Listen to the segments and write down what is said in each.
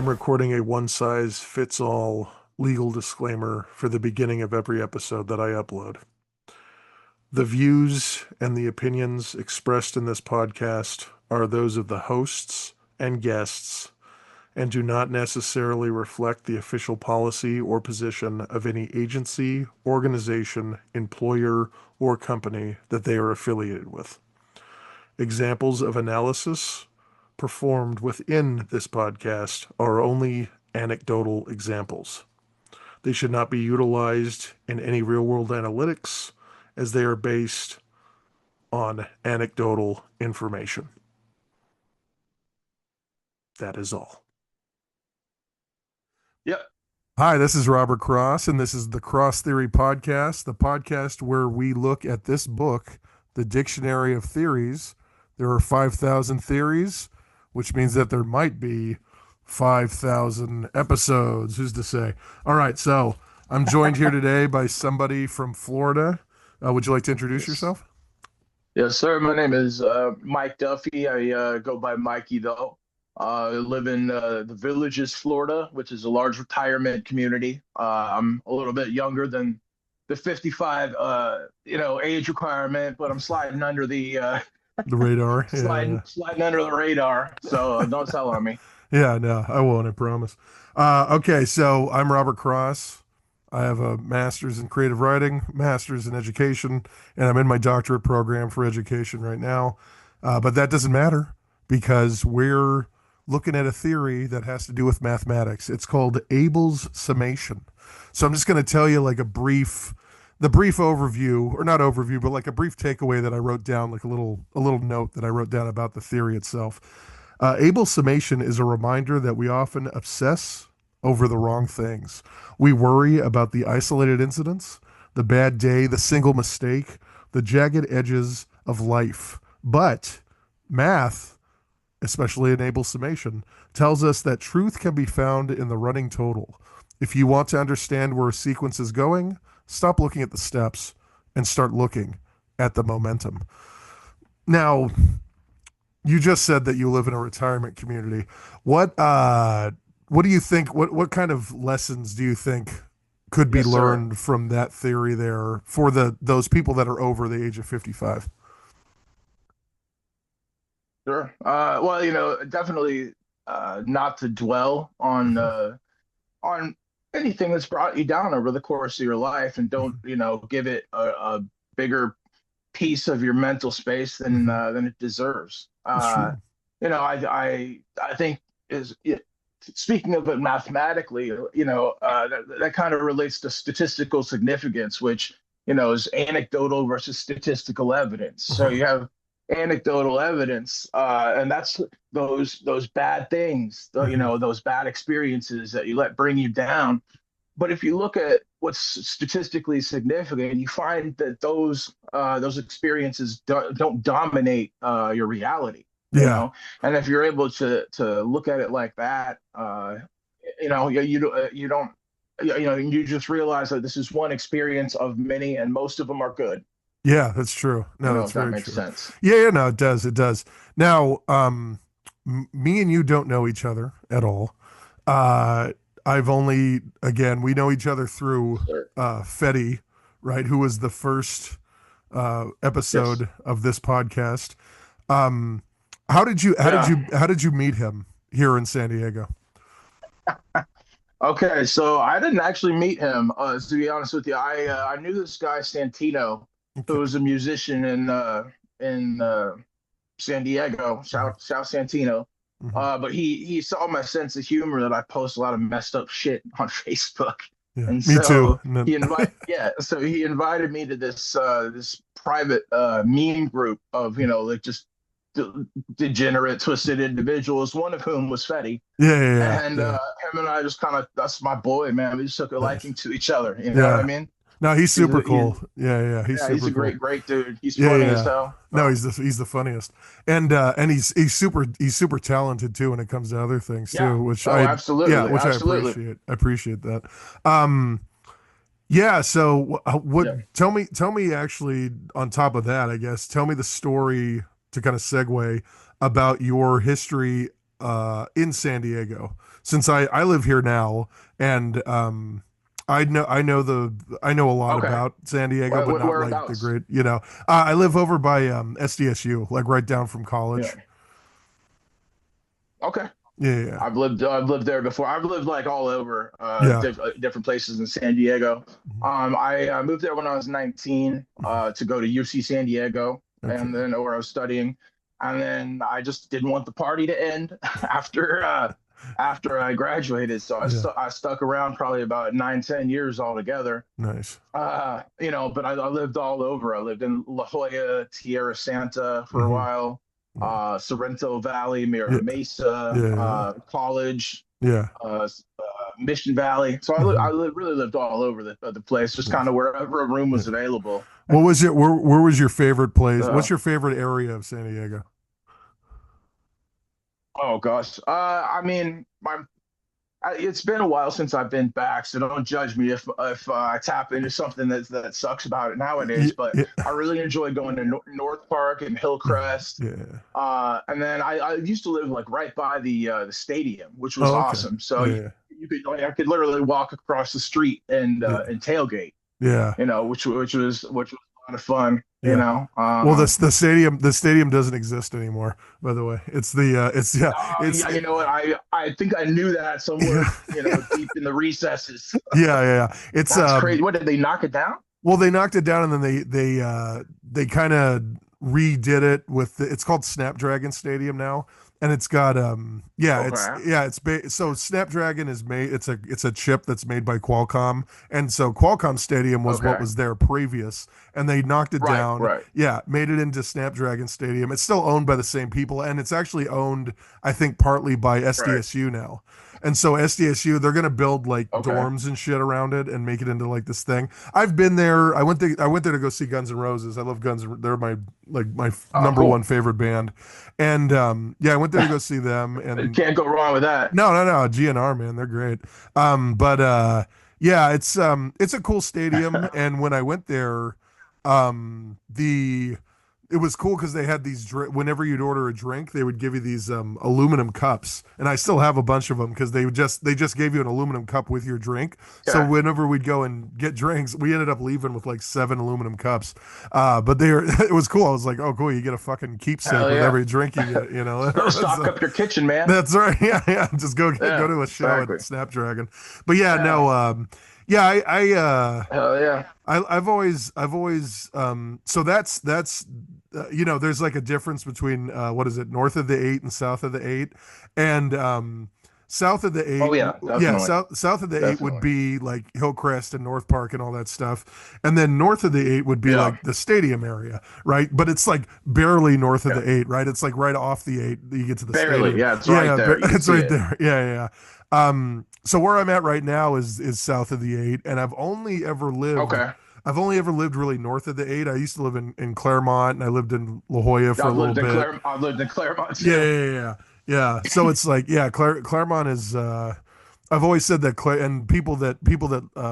I'm recording a one-size-fits-all legal disclaimer for the beginning of every episode that I upload. The views and the opinions expressed in this podcast are those of the hosts and guests and do not necessarily reflect the official policy or position of any agency, organization, employer, or company that they are affiliated with. Examples of analysis performed within this podcast are only anecdotal examples. They should not be utilized in any real-world analytics as they are based on anecdotal information. That is all. Yep. Hi, this is Robert Cross, and this is the Cross Theory Podcast, the podcast where we look at this book, The Dictionary of Theories. There are 5,000 theories, which means that there might be 5,000 episodes. Who's to say? All right, so I'm joined here today by somebody from Florida. Would you like to introduce yourself? Yes, sir. My name is Mike Duffy. I go by Mikey, though. I live in the Villages, Florida, which is a large retirement community. I'm a little bit younger than the 55, age requirement, but I'm sliding under the radar. sliding under the radar. So don't tell on me. Yeah, no, I won't, I promise. Okay, so I'm Robert Cross. I have a master's in creative writing, master's in education, and I'm in my doctorate program for education right now. But that doesn't matter because we're looking at a theory that has to do with mathematics. It's called Abel's summation. So I'm just going to tell you like the brief overview, or not overview, but like a brief takeaway that I wrote down, like a little note that I wrote down about the theory itself. Abel's summation is a reminder that we often obsess over the wrong things. We worry about the isolated incidents, the bad day, the single mistake, the jagged edges of life. But math, especially in Abel's summation, tells us that truth can be found in the running total. If you want to understand where a sequence is going, stop looking at the steps and start looking at the momentum. Now, you just said that you live in a retirement community. What do you think? What kind of lessons do you think could be learned from that theory there for those people that are over the age of 55? Sure. Well, definitely not to dwell on anything that's brought you down over the course of your life, and don't give it a bigger piece of your mental space than it deserves. I think speaking of it mathematically, that kind of relates to statistical significance, which is anecdotal versus statistical evidence. So you have anecdotal evidence, and that's those bad things, those bad experiences that you let bring you down. But if you look at what's statistically significant, you find that those experiences don't dominate your reality. Yeah. And if you're able to look at it like that, you just realize that this is one experience of many, and most of them are good. Yeah, that's true. No, that's very true. Makes sense. Yeah, no, it does. It does. Now, me and you don't know each other at all. We know each other through Fetty, right? Who was the first episode of this podcast. How did you meet him here in San Diego? Okay, so I didn't actually meet him. To be honest with you, I knew this guy Santino, who was a musician in San Diego, South Santino. But he saw my sense of humor, that I post a lot of messed up shit on Facebook. Yeah, and me so too. so he invited me to this private meme group of just degenerate, twisted individuals, one of whom was Fetty. And him and I just that's my boy, man. We just took a liking to each other. You know what I mean? No, he's super cool. He's a great dude. He's funny as hell. No, he's the funniest, and he's super talented too when it comes to other things too, which absolutely. I appreciate. I appreciate that. So tell me actually, on top of that, I guess, tell me the story, to kind of segue, about your history in San Diego since I live here now, and I know a lot Okay. about San Diego, but not like the Whereabouts? great, I live over by SDSU, like right down from college. Yeah. Okay. Yeah, I've lived there before. I've lived like all over yeah, different places in San Diego. yeah. I moved there when I was 19 to go to UC San Diego, Okay. and then where I was studying, and then I just didn't want the party to end after I graduated. So Yeah, I stuck around probably about 9, 10 years altogether. nice. But I lived all over. I lived in La Jolla, Tierra Santa for a Hmm. while, Sorrento Valley, Yeah, Mira Mesa, yeah, College, yeah. Mission Valley. So Hmm. really lived all over the place, just kind of wherever a room Yeah. was available. What was it? Where was your favorite place? What's Uh, your favorite area of San Diego? oh gosh, I mean, it's been a while since I've been back, so don't judge me if I tap into something that sucks about it nowadays. Yeah, But yeah, I really enjoy going to North Park and Hillcrest. yeah. And then I used to live like right by the stadium, which was Oh, okay. awesome. So Yeah, you could like I could literally walk across the street yeah, and tailgate, yeah, which was a lot of fun. yeah. Well, the stadium doesn't exist anymore. By the way, it's Yeah, you know what? I think I knew that yeah, somewhere, deep in the recesses. yeah, yeah. It's That's crazy. What did they knock it down? well, they knocked it down and then they kind of redid it with it's called Snapdragon Stadium now, and it's got Okay. so Snapdragon is made it's a chip that's made by Qualcomm, and so Qualcomm Stadium was what Okay. was there previous, and they knocked it Right. down. Right. Yeah, made it into Snapdragon Stadium. It's still owned by the same people, and it's actually owned, I think, partly by Right. SDSU now. And so SDSU, they're gonna build like Okay. dorms and shit around it and make it into like this thing. I've been there. I went there to go see Guns N' Roses. I love Guns. They're my Oh, number one cool. favorite band. And yeah, I went there to go see them. You And can't go wrong with that. no, GNR man, they're great. But yeah, it's a cool stadium. And when I went there, the it was cool because they had these whenever you'd order a drink, they would give you these aluminum cups, and I still have a bunch of them because they just gave you an aluminum cup with your drink. So Okay. whenever we'd go and get drinks, we ended up leaving with like 7 aluminum cups. But they were it was cool. I was like, oh cool, you get a fucking keepsake Hell with yeah. every drink you get. Stock up your kitchen, man. That's right. Yeah, yeah. Just go Yeah, to a show at exactly. Snapdragon. But yeah, Yeah. no, yeah, Hell yeah. so that's there's like a difference between what is it, north of the eight and south of the eight, and south of the Oh eight, yeah, yeah, definitely. south of the eight would Definitely. be like Hillcrest and North Park and all that stuff, and then north of the eight would be Yeah. like the stadium area, right? But it's like barely north of Yeah. the eight, right? It's like right off the eight that you get to the Barely. stadium. Yeah, it's Yeah, right yeah, there. You can it's see right it. there. Yeah, yeah, yeah. So where I'm at right now is south of the eight, and Okay. I've only ever lived really north of the eight. I used to live in Claremont, and I lived in La Jolla for a little bit. I've lived in Claremont Yeah, too. yeah, yeah, yeah. Yeah. So it's like, yeah, Claremont is. I've always said that, and people that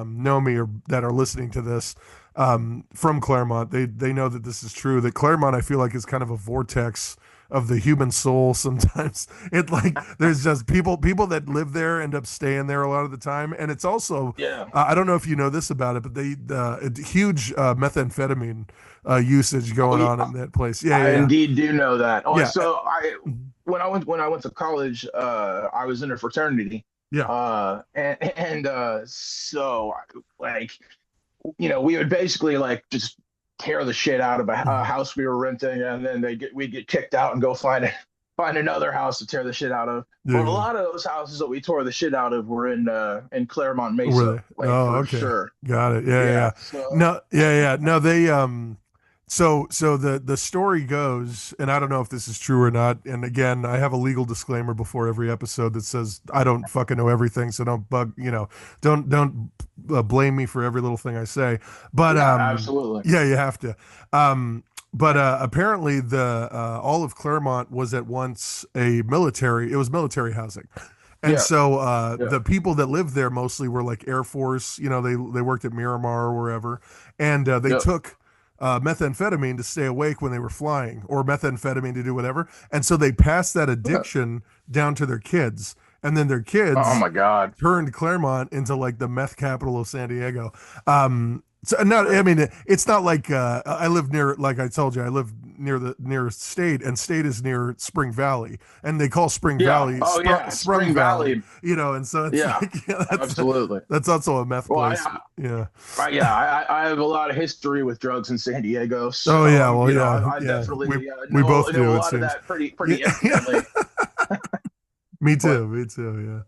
know me or that are listening to this from Claremont, they know that this is true. That Claremont, I feel like, is kind of a vortex of the human soul. Sometimes it like there's just people that live there end up staying there a lot of the time, and it's also Yeah. I don't know if you know this about it, but huge methamphetamine usage Oh, going yeah. on in that place. Yeah, I yeah, indeed do know that. Oh, yeah, yeah. so I when I went to college, I was in a fraternity. Yeah. So like we would basically like just tear the shit out of a Mhm. house we were renting, and then we'd get kicked out and go find another house to tear the shit out of. But a Yeah. lot of those houses that we tore the shit out of were in Claremont Were Mesa, they? like Oh, for okay. sure. Got it. Yeah, Yeah. yeah. No, yeah, yeah. No, they so the story goes, and I don't know if this is true or not. And again, I have a legal disclaimer before every episode that says I don't fucking know everything, so don't blame me for every little thing I say. But Yeah, absolutely. yeah, you have to. But apparently the all of Claremont was at once it was military housing. And Yeah. so Yeah. the people that lived there mostly were like Air Force, they worked at Miramar or wherever, and Yep. methamphetamine to stay awake when they were flying, or methamphetamine to do whatever. And so they passed that Yeah. addiction down to their kids. And then their Oh kids my God. turned Claremont into like the meth capital of San Diego. So not, I mean, it's not like I live near, like I told you, I live near the nearest state, and state is near Spring Valley, and they call Spring Yeah. Valley Oh yeah. Sprung Spring Valley, Valley. and so it's Yeah. like, yeah, Absolutely. that's also a meth Well, place, yeah. yeah, I have a lot of history with drugs in San Diego, Oh so yeah, well yeah, I yeah, definitely we both know a do, it lot of seems. that pretty Yeah. intimately. Me But too, me too,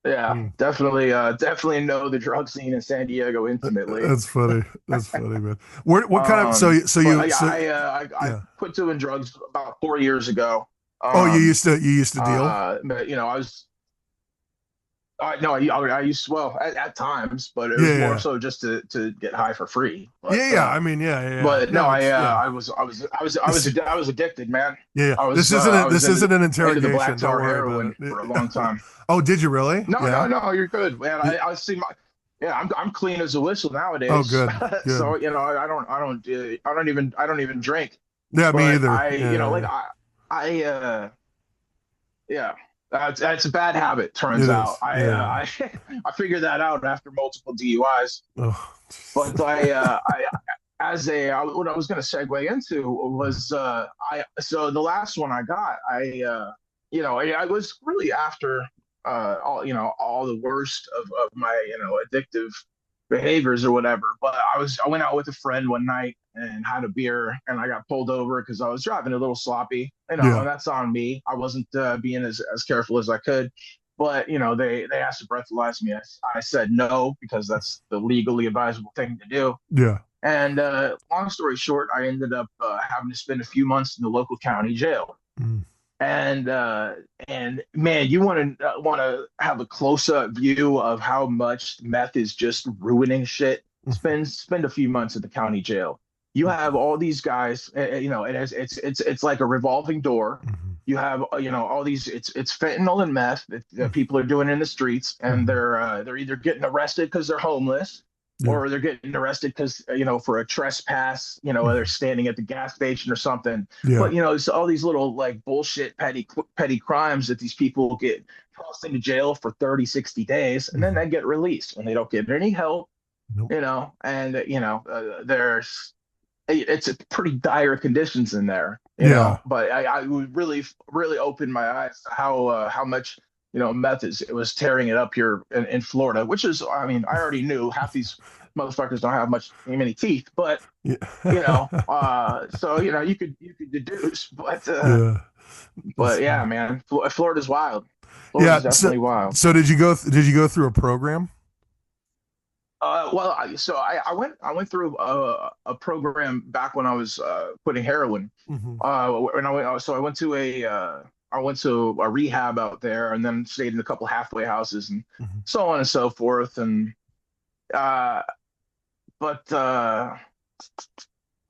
yeah. yeah, Hmm. definitely know the drug scene in San Diego intimately. That's funny. That's funny, man. What kind of But yeah, I yeah. quit doing drugs about 4 years ago. Oh, Um, you used to deal? but I was no, I used well at times, but it Yeah, was more yeah. so just to get high for free. Yeah. I mean, yeah. But no, No, it's yeah. This I was addicted, man. yeah. I was This isn't an into the black interrogation. Don't tar worry about heroin for a it. long time. Oh, did you really? No, Yeah. no, you're good, man. Y- I see my yeah, I'm clean as a whistle Oh, nowadays. good. Good. So I don't even drink. Yeah, me But either. like Yeah. I yeah. That's a bad habit, turns It out. is. Yeah. I figured that out after multiple DUIs. Oh. But what I was going to segue into was I so the last one I got I was really after all the worst of my addictive behaviors or whatever. But I went out with a friend one night and had a beer, and I got pulled over because I was driving a little sloppy, Yeah. and that's on me. I wasn't being as careful as I could. But they asked to breathalyze me. I said no because that's the legally advisable thing to do. Yeah. And long story short, I ended up having to spend a few months in the local county jail. Mm. And man, you want to have a close up view of how much meth is just ruining shit. Spend a few months at the county jail. You have all these guys, and it's like a revolving door. Mm-hmm. You have all these it's fentanyl and meth that people are doing in the streets, and Mm-hmm. they're either getting arrested because they're homeless, Yeah. or they're getting arrested because for a trespass, they're Mm-hmm. standing at the gas station or something. Yeah. But it's all these little like bullshit petty crimes that these people get tossed into jail for 30, 60 days, and then Mm-hmm. they get released and they don't get any help. Nope. And there's it's a pretty dire conditions in there. Yeah. But I would really opened my eyes to how much meth is it was tearing it up here in Florida, which is, I mean, I already knew half these motherfuckers don't have many teeth, but Yeah. so you could deduce, Yeah. That's but yeah, funny. man, Florida's wild. Yeah. Florida's definitely wild. So did you go through a program? Well, I went through a program back when I was quitting heroin. Mm-hmm. When I went to a rehab out there, and then stayed in a couple halfway houses and Mm-hmm. so on and so forth. And uh, but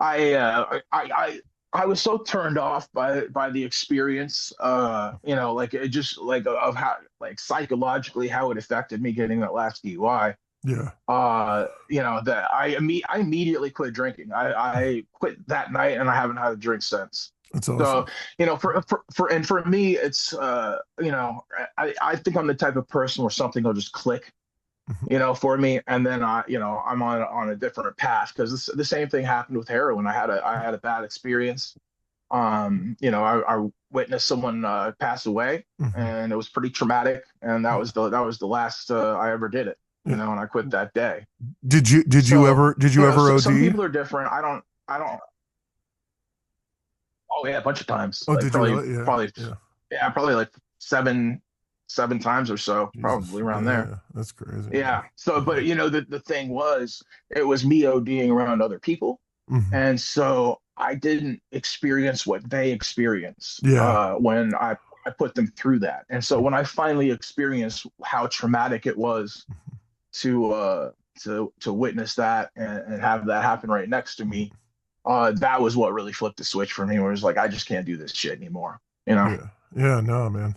I was so turned off by the experience, like it just like of how like psychologically how it affected me getting that last DUI. Yeah. That I immediately quit drinking. I quit that night, and I haven't had a drink since. That's So, awesome. for me, it's I think I'm the type of person where something will just click, Mhm. for me, and then I'm on a different path, because the same thing happened with heroin. I had a bad experience. I witnessed someone pass away, Mhm. and it was pretty traumatic, and that was the last I ever did it. Yeah. And I quit that day. Did you So, ever some OD? people are different. I don't. Oh yeah, a bunch of times. Oh, Like did you really? Yeah. Yeah. probably like seven times or so, Jesus. probably around there. Yeah. That's crazy, man. Yeah. So, Yeah. but the thing was, it was me ODing around other people, Hmm. and so I didn't experience what they experienced Yeah. when I put them through that. And so when I finally experienced how traumatic it was to witness that, and have that happen right next to me, that was what really flipped the switch for me, where it was like, I just can't do this shit anymore. Yeah. Yeah, no, man.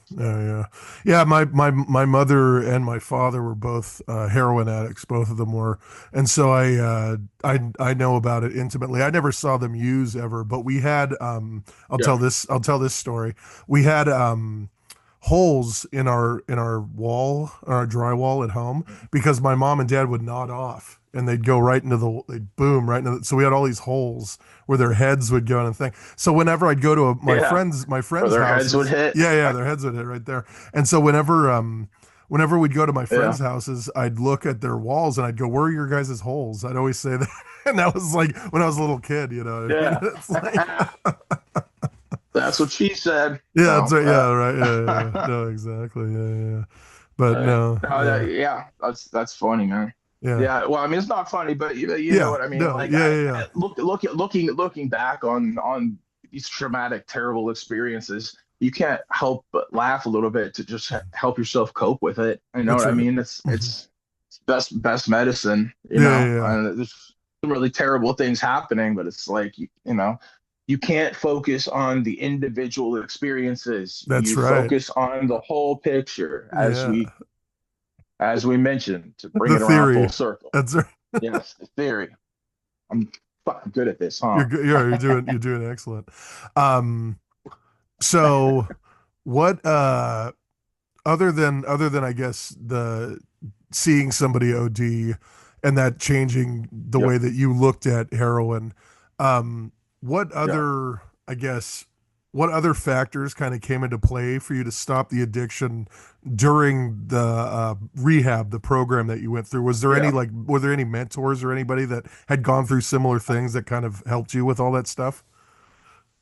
Yeah. My mother and my father were both heroin addicts. Both of them were, and so I know about it intimately. I never saw them use ever, but we had Yeah. I'll tell this story. We had holes in our wall, our drywall at home, because my mom and dad would nod off and they'd go right into they'd boom right into so we had all these holes where their heads would go in and thing. So whenever I'd go to Yeah. my Or friends' their heads would houses, hit. yeah, their heads would hit right there. And so whenever we'd go to my friends' Yeah. houses, I'd look at their walls and I'd go, "Where are your guys' holes?" I'd always say that, and that was like when I was a little kid, you know what I mean? Yeah. It's like, That's what she said. yeah, it's No. right, yeah, right, yeah, no, exactly, yeah. But no, No, yeah, yeah, that's funny, man. yeah, Yeah, well, I mean, it's not funny, but you know yeah, what I mean. no, Like, yeah, yeah, yeah. looking back on these traumatic, terrible experiences, you can't help but laugh a little bit to just help yourself cope with it. You know That's what I right. mean? Mhm. It's best medicine. You Yeah, know, yeah, yeah. and there's some really terrible things happening, but it's like you know, you can't focus on the individual experiences. That's You right. focus on the whole picture, Yeah, as we mentioned, to bring the it around full theory. circle. That's right. Yes, the theory. I'm fucking good at this, You're huh? good. Yeah, you're doing excellent. Um, so what other than I guess the seeing somebody OD and that changing the Yep. way that you looked at heroin, what Yeah. other I guess what other factors kind of came into play for you to stop the addiction during the rehab, the program that you went through? Was there any Yeah. like were there any mentors or anybody that had gone through similar things that kind of helped you with all that stuff?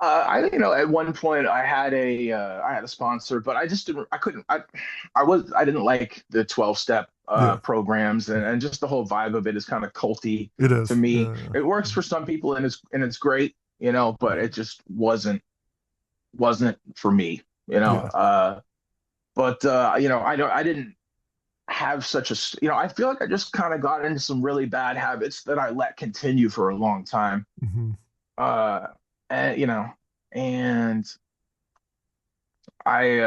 You know, at one point I had a sponsor, but I just didn't I couldn't I didn't like the 12-step Yeah, programs, and just the whole vibe of it is kind of culty it to is. me. Yeah, It works for some people and it's great, you know, but it just wasn't for me, you know. yeah, But you know, I didn't have such a, you know, I feel like I just kind of got into some really bad habits that I let continue for a long time. hmm, Uh, and you know, and I,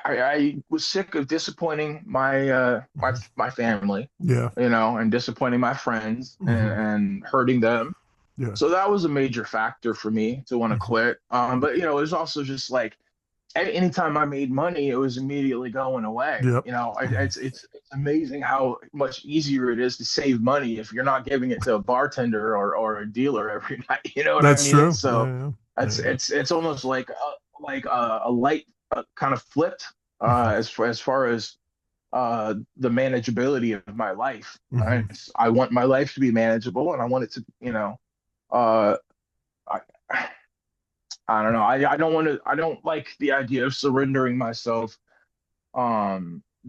I was sick of disappointing my family, yeah, you know, and disappointing my friends hmm, and hurting them. yeah, So that was a major factor for me to want to hmm, quit. But you know, it was also just like anytime I made money, it was immediately going away. yep. You know, Mhm. it's amazing how much easier it is to save money if you're not giving it to a bartender or a dealer every night. You know what I That's mean? true. Yeah, So yeah, yeah, yeah. it's almost like a light kind of flipped Hmm, as far as the manageability of my life. hmm, I want my life to be manageable, and I want it to, you know, uh, I, I don't know. I don't want to. I don't like the idea of surrendering myself,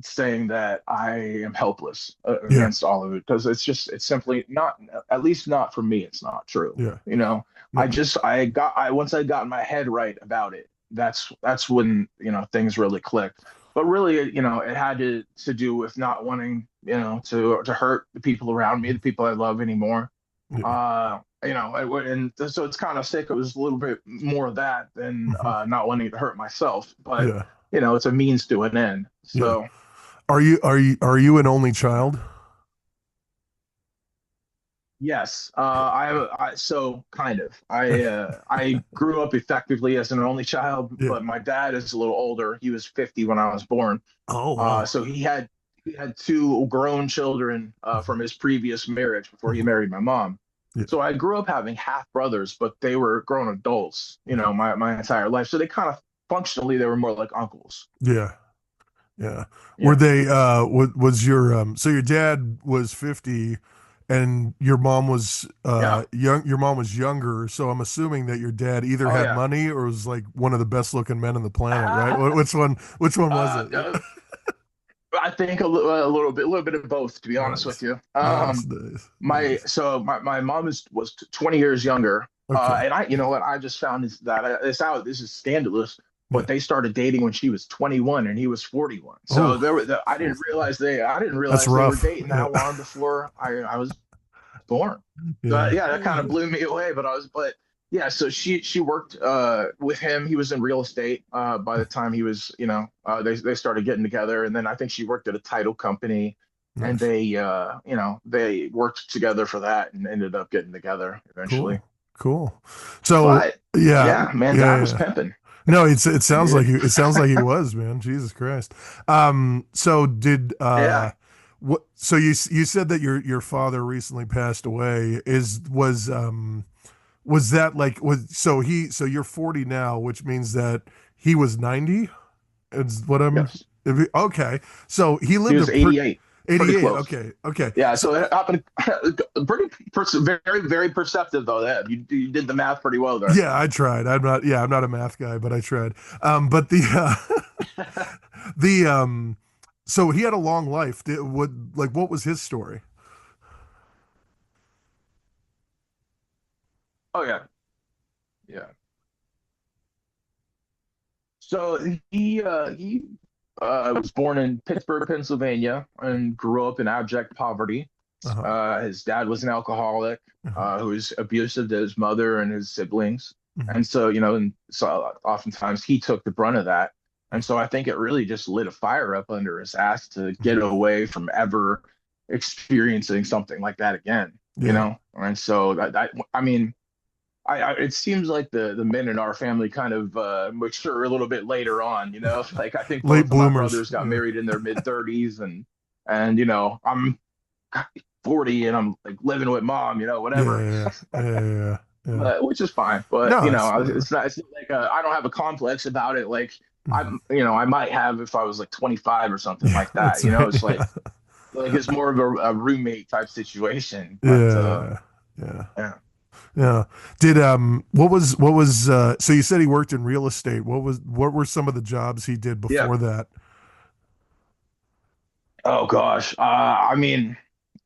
saying that I am helpless yeah, against all of it, because it's simply not, at least not for me, it's not true. yeah, You know, no, I once I got my head right about it, that's when, you know, things really clicked. But really, you know, it had to do with not wanting, you know, to hurt the people around me, the people I love anymore. yeah, You know, and so it's kind of sick. It was a little bit more of that than hmm, not wanting to hurt myself. But yeah, you know, it's a means to an end. yeah. So Are you an only child? yes, so kind of. I grew up effectively as an only child, Yeah. but my dad is a little older. He was 50 when I was born. Oh wow. So he had two grown children Mhm, from his previous marriage before he mhm. married my mom. Yeah. So I grew up having half brothers, but they were grown adults, you know, Mhm. my entire life. So they kind of functionally they were more like uncles. Yeah. Yeah. Were Yeah. they was your so your dad was 50 and your mom was younger, so I'm assuming that your dad either Oh had yeah. money or was like one of the best looking men on the planet, right? Which one was it? Uh, I think a little bit of both, to be honest with Nice. you. Nice, nice, My nice. so my mom was 20 years younger, Okay. and you know what, I just found is that this is scandalous, but Yeah. they started dating when she was 21 and he was 41. So Oh, there were I didn't that's realize they were rough. dating Yeah. that long before I was born. So Yeah. yeah, that kind of blew me away. But Yeah, so she worked with him. He was in real estate by the time he was, they started getting together, and then I think she worked at a title company, and Nice. they worked together for that and ended up getting together eventually. Cool. Cool. So But yeah, yeah, man, yeah, Dad was yeah. pimping. No, it sounds Yeah. like it sounds like he was, man. Jesus Christ. So did Yeah. what so you said that your father recently passed away. Was that like was so you're 40 now, which means that he was 90? Is what I'm Yes. okay. So he He lived a was 88. Pretty 88. close. Okay. Okay. Yeah, So so it happened very, very perceptive though. That you did the math pretty well there. yeah, I tried. I'm not a math guy, but I tried. But the the so he had a long life. What was his story? Oh yeah. Yeah. So he was born in Pittsburgh, Pennsylvania, and grew up in abject poverty. Uh-huh. His dad was an alcoholic Uh-huh. who was abusive to his mother and his siblings, Mhm. and so and so oftentimes he took the brunt of that. And so I think it really just lit a fire up under his ass to get away from ever experiencing something like that again. Yeah. And so I mean. It seems like the men in our family kind of mature a little bit later on, Like I think Late both of my bloomers. brothers got Yeah. married in their mid 30s, and I'm 40 and I'm like living with mom, Yeah. whatever. Yeah. Yeah. Yeah. Yeah. Yeah. Which is fine. But No, it's whatever. it's not like I don't have a complex about it. Like Mhm. I might have if I was like 25 or something Yeah, like that. that's right. It's Yeah. like it's more of a roommate type situation. But Yeah. Yeah. yeah. Yeah. Did what was so you said he worked in real estate. What were some of the jobs he did Yeah. before that? Oh gosh. I mean,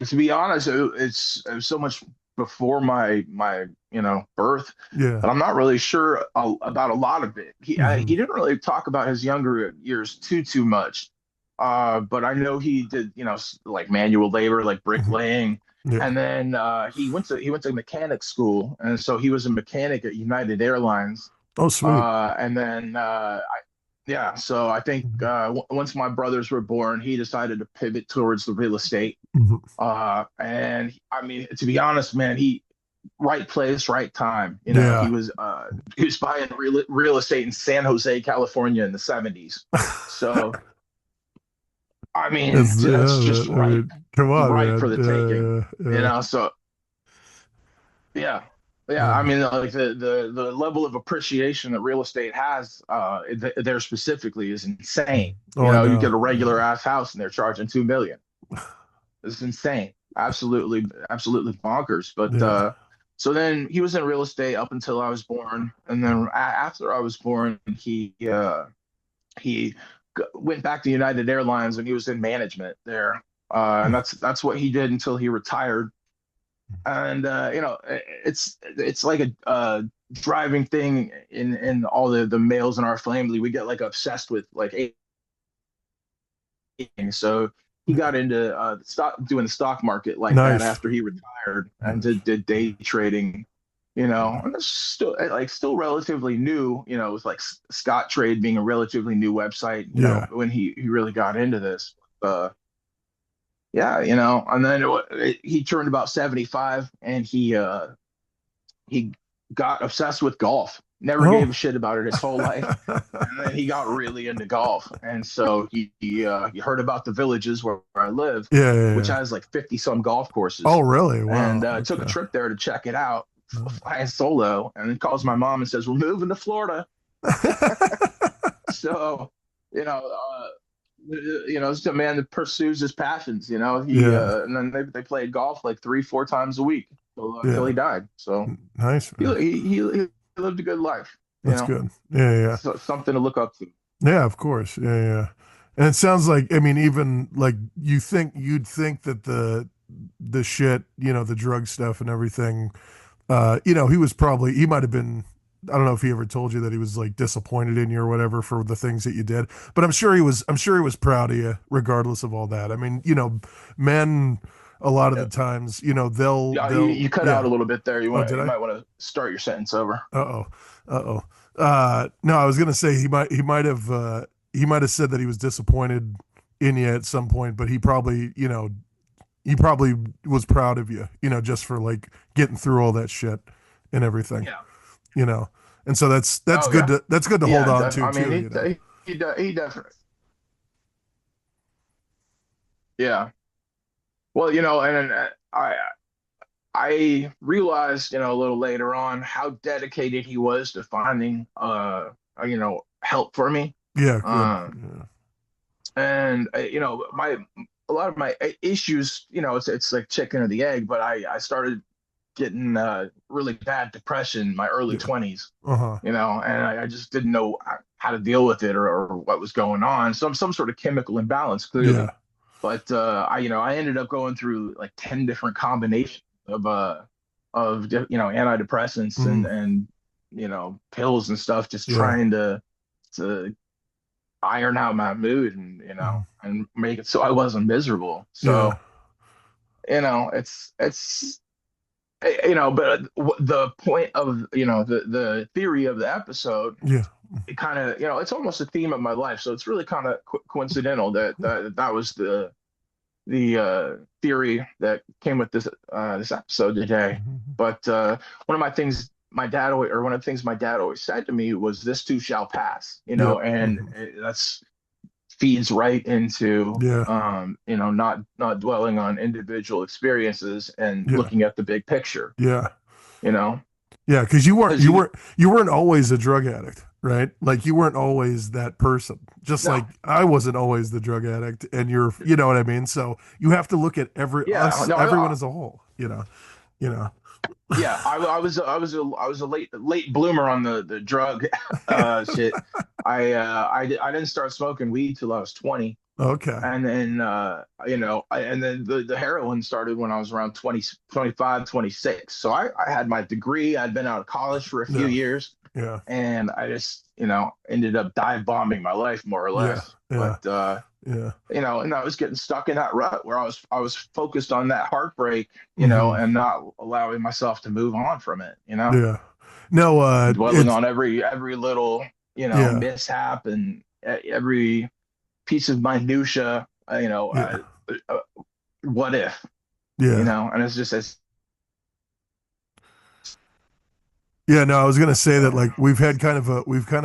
to be honest, it was so much before my birth Yeah. that I'm not really sure about a lot of it. Hmm. He didn't really talk about his younger years too much. But I know he did like manual labor, like Hmm. bricklaying, Yeah. and then he went to mechanic school, and so he was a mechanic at United Airlines. Oh, sweet. And then yeah, so I think Hmm. once my brothers were born, he decided to pivot towards the real estate. Hmm. And I mean, to be honest, man, he right place, right time. Yeah. He was buying real estate in San Jose, California in the 70s. So I mean, It's, that's yeah, just I right, mean, come on, right for man. the taking. Yeah. So yeah. Yeah, I Yeah. mean, like the level of appreciation that real estate has there specifically is insane. Oh, I You get know. a I regular know. ass house and they're charging 2 million. It's insane. Absolutely, absolutely bonkers. But Yeah. so then he was in real estate up until I was born, and then after I was born, he went back to United Airlines and he was in management there. And that's what he did until he retired. And it's like a driving thing in all the males in our family. We get like obsessed with like aging. So he got into doing the stock market like that Nice. after he retired and Nice. did day trading. And it's still relatively new. With like Scott Trade being a relatively new website. Yeah. When he really got into this. Yeah, and then he turned about 75 and he got obsessed with golf. Never gave a Oh. shit about it his whole life. And then he got really into golf. And so he heard about the villages where I live, Yeah, yeah, which yeah. has like 50 some golf Oh, courses. really? And Wow. took a Okay. trip there to check it out, Oh. flying solo, and then calls my mom and says, "We're moving to Florida." So, you know, it's a man that pursues his passions. He Yeah. and then they played golf like 3, 4 times a week till Yeah. he died. So Nice, he man. he lived a good life. That's good. Yeah, yeah. So something to look up to. Yeah, of course. Yeah, yeah. And it sounds like, I mean, even like you'd think that the shit, the drug stuff and everything, he might have been, I don't know if he ever told you that he was like disappointed in you or whatever for the things that you did, but I'm sure he was proud of you regardless of all that. I mean, men, a lot of the Yeah. times, you know, they'll Yeah, they'll you cut out yeah. a little bit there. Oh, did You I? might want to start your sentence over. Uh-oh. Uh-oh. No, I was gonna say he might have said that he was disappointed in you at some point, but he probably, you know, he probably was proud of you, you know, just for like getting through all that shit and everything, Yeah. you know. And so that's Oh yeah. that's good to hold Yeah. on to I mean, too, you know. he definitely. Yeah. Well, and I realized, a little later on how dedicated he was to finding, help for me. Yeah, good. Um, Yeah. and my a lot of my issues, it's like chicken or the egg, but I started getting really bad depression in my early Yeah. 20s, Uh-huh. and I just didn't know how to deal with it, or what was going on. Some sort of chemical imbalance, clearly. Yeah. But I ended up going through like 10 different combinations of antidepressants Mm. and pills and stuff, just Yeah. trying to iron out my mood, and Mm. and make it so I wasn't miserable. Yeah. So, but the point of the theory of the episode, Yeah. it kind of, it's almost a theme of my life. So it's really kind of coincidental that was the theory that came with this episode today. Mhm. But one of the things my dad always said to me was, "This too shall pass," Yep. and Mhm. that's feeds right into Yeah. not dwelling on individual experiences and Yeah. looking at the big picture, Yeah. you know, Yeah, because you weren't because you you weren't always a drug addict, right? Like you weren't always that person. Just like no, I wasn't always the drug addict, and you're, you know what I mean. So you have to look at yeah, no, everyone as a whole. You know. yeah, I was a late bloomer on the drug shit. I didn't start smoking weed till I was 20. Okay. And then and then the heroin started when I was around 20, 25, 26. So I had my degree. I'd been out of college for a few Yeah. years, Yeah. and I just ended up dive bombing my life, more or Yeah. less. Yeah. But Yeah. and I was getting stuck in that rut where I was focused on that heartbreak, Hmm. and not allowing myself to move on from it, Yeah. No. dwelling It's on every little yeah. mishap, and every piece of minutia, Yeah. uh, what if, Yeah. and it's just as Yeah, no, I was gonna say that uh, like we've kind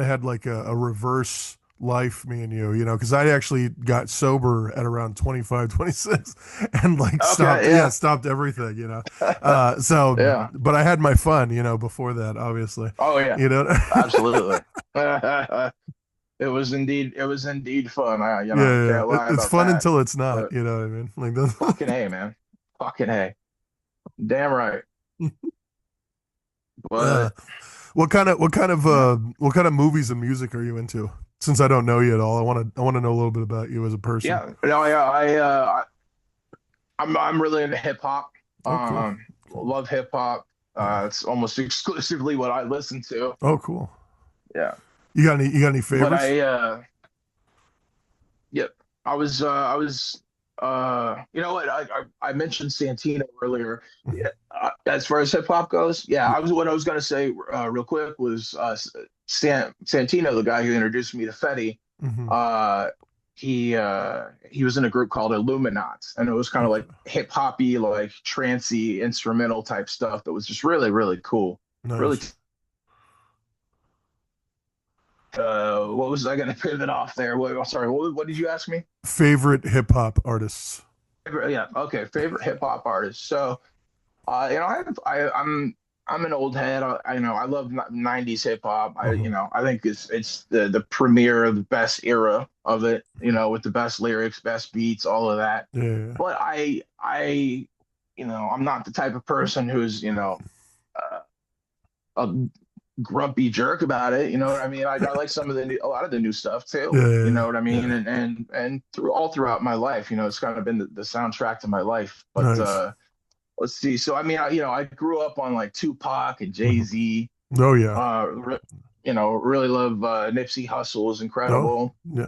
of had like a reverse life, me and you know, because I actually got sober at around 25, 26, and like okay, stopped everything, you know. So yeah, but I had my fun, you know, before that, obviously. oh yeah, You know. absolutely. It was indeed fun. I Yeah, yeah. can't lie It's about fun that. until it's not, But you know what I mean? Like that. fucking hey, man, fucking hey, damn right. uh, But what kind of movies and music are you into? Since I don't know you at all, I want to know a little bit about you as a person. yeah, no, yeah, I'm really into hip hop. Oh, cool. Cool. Love hip hop. Yeah. It's almost exclusively what I listen to. Oh, cool. Yeah. You got any But favorites? yep. You know what? I mentioned Santino earlier. Yeah, as far as hip hop goes, yeah, what I was gonna say real quick was Santino, the guy who introduced me to Fetty. Mm-hmm. Uh, he was in a group called Illuminats, and it was kind of like Okay. hip hoppy, like trancey instrumental type stuff that was just really, really cool. Really, Nice. what was I going to pivot off there? Sorry, what did you ask me? Favorite hip hop artists? Yeah, okay, favorite hip hop artist. So, I'm an old head. I love 90s hip hop. Uh-huh. I think it's the premiere of the best era of it, with the best lyrics, best beats, all of that. Yeah, yeah. But I'm not the type of person who's, uh, a grumpy jerk about it. You know what I mean? I like a lot of the new stuff too. Yeah, You yeah, know what I mean? yeah. And throughout my life, it's kind of been the soundtrack to my life. But Nice. let's see. So I mean, I grew up on like Tupac and Mhm. Jay-Z, Oh yeah. really love Nipsey Hussle is No, incredible. yeah.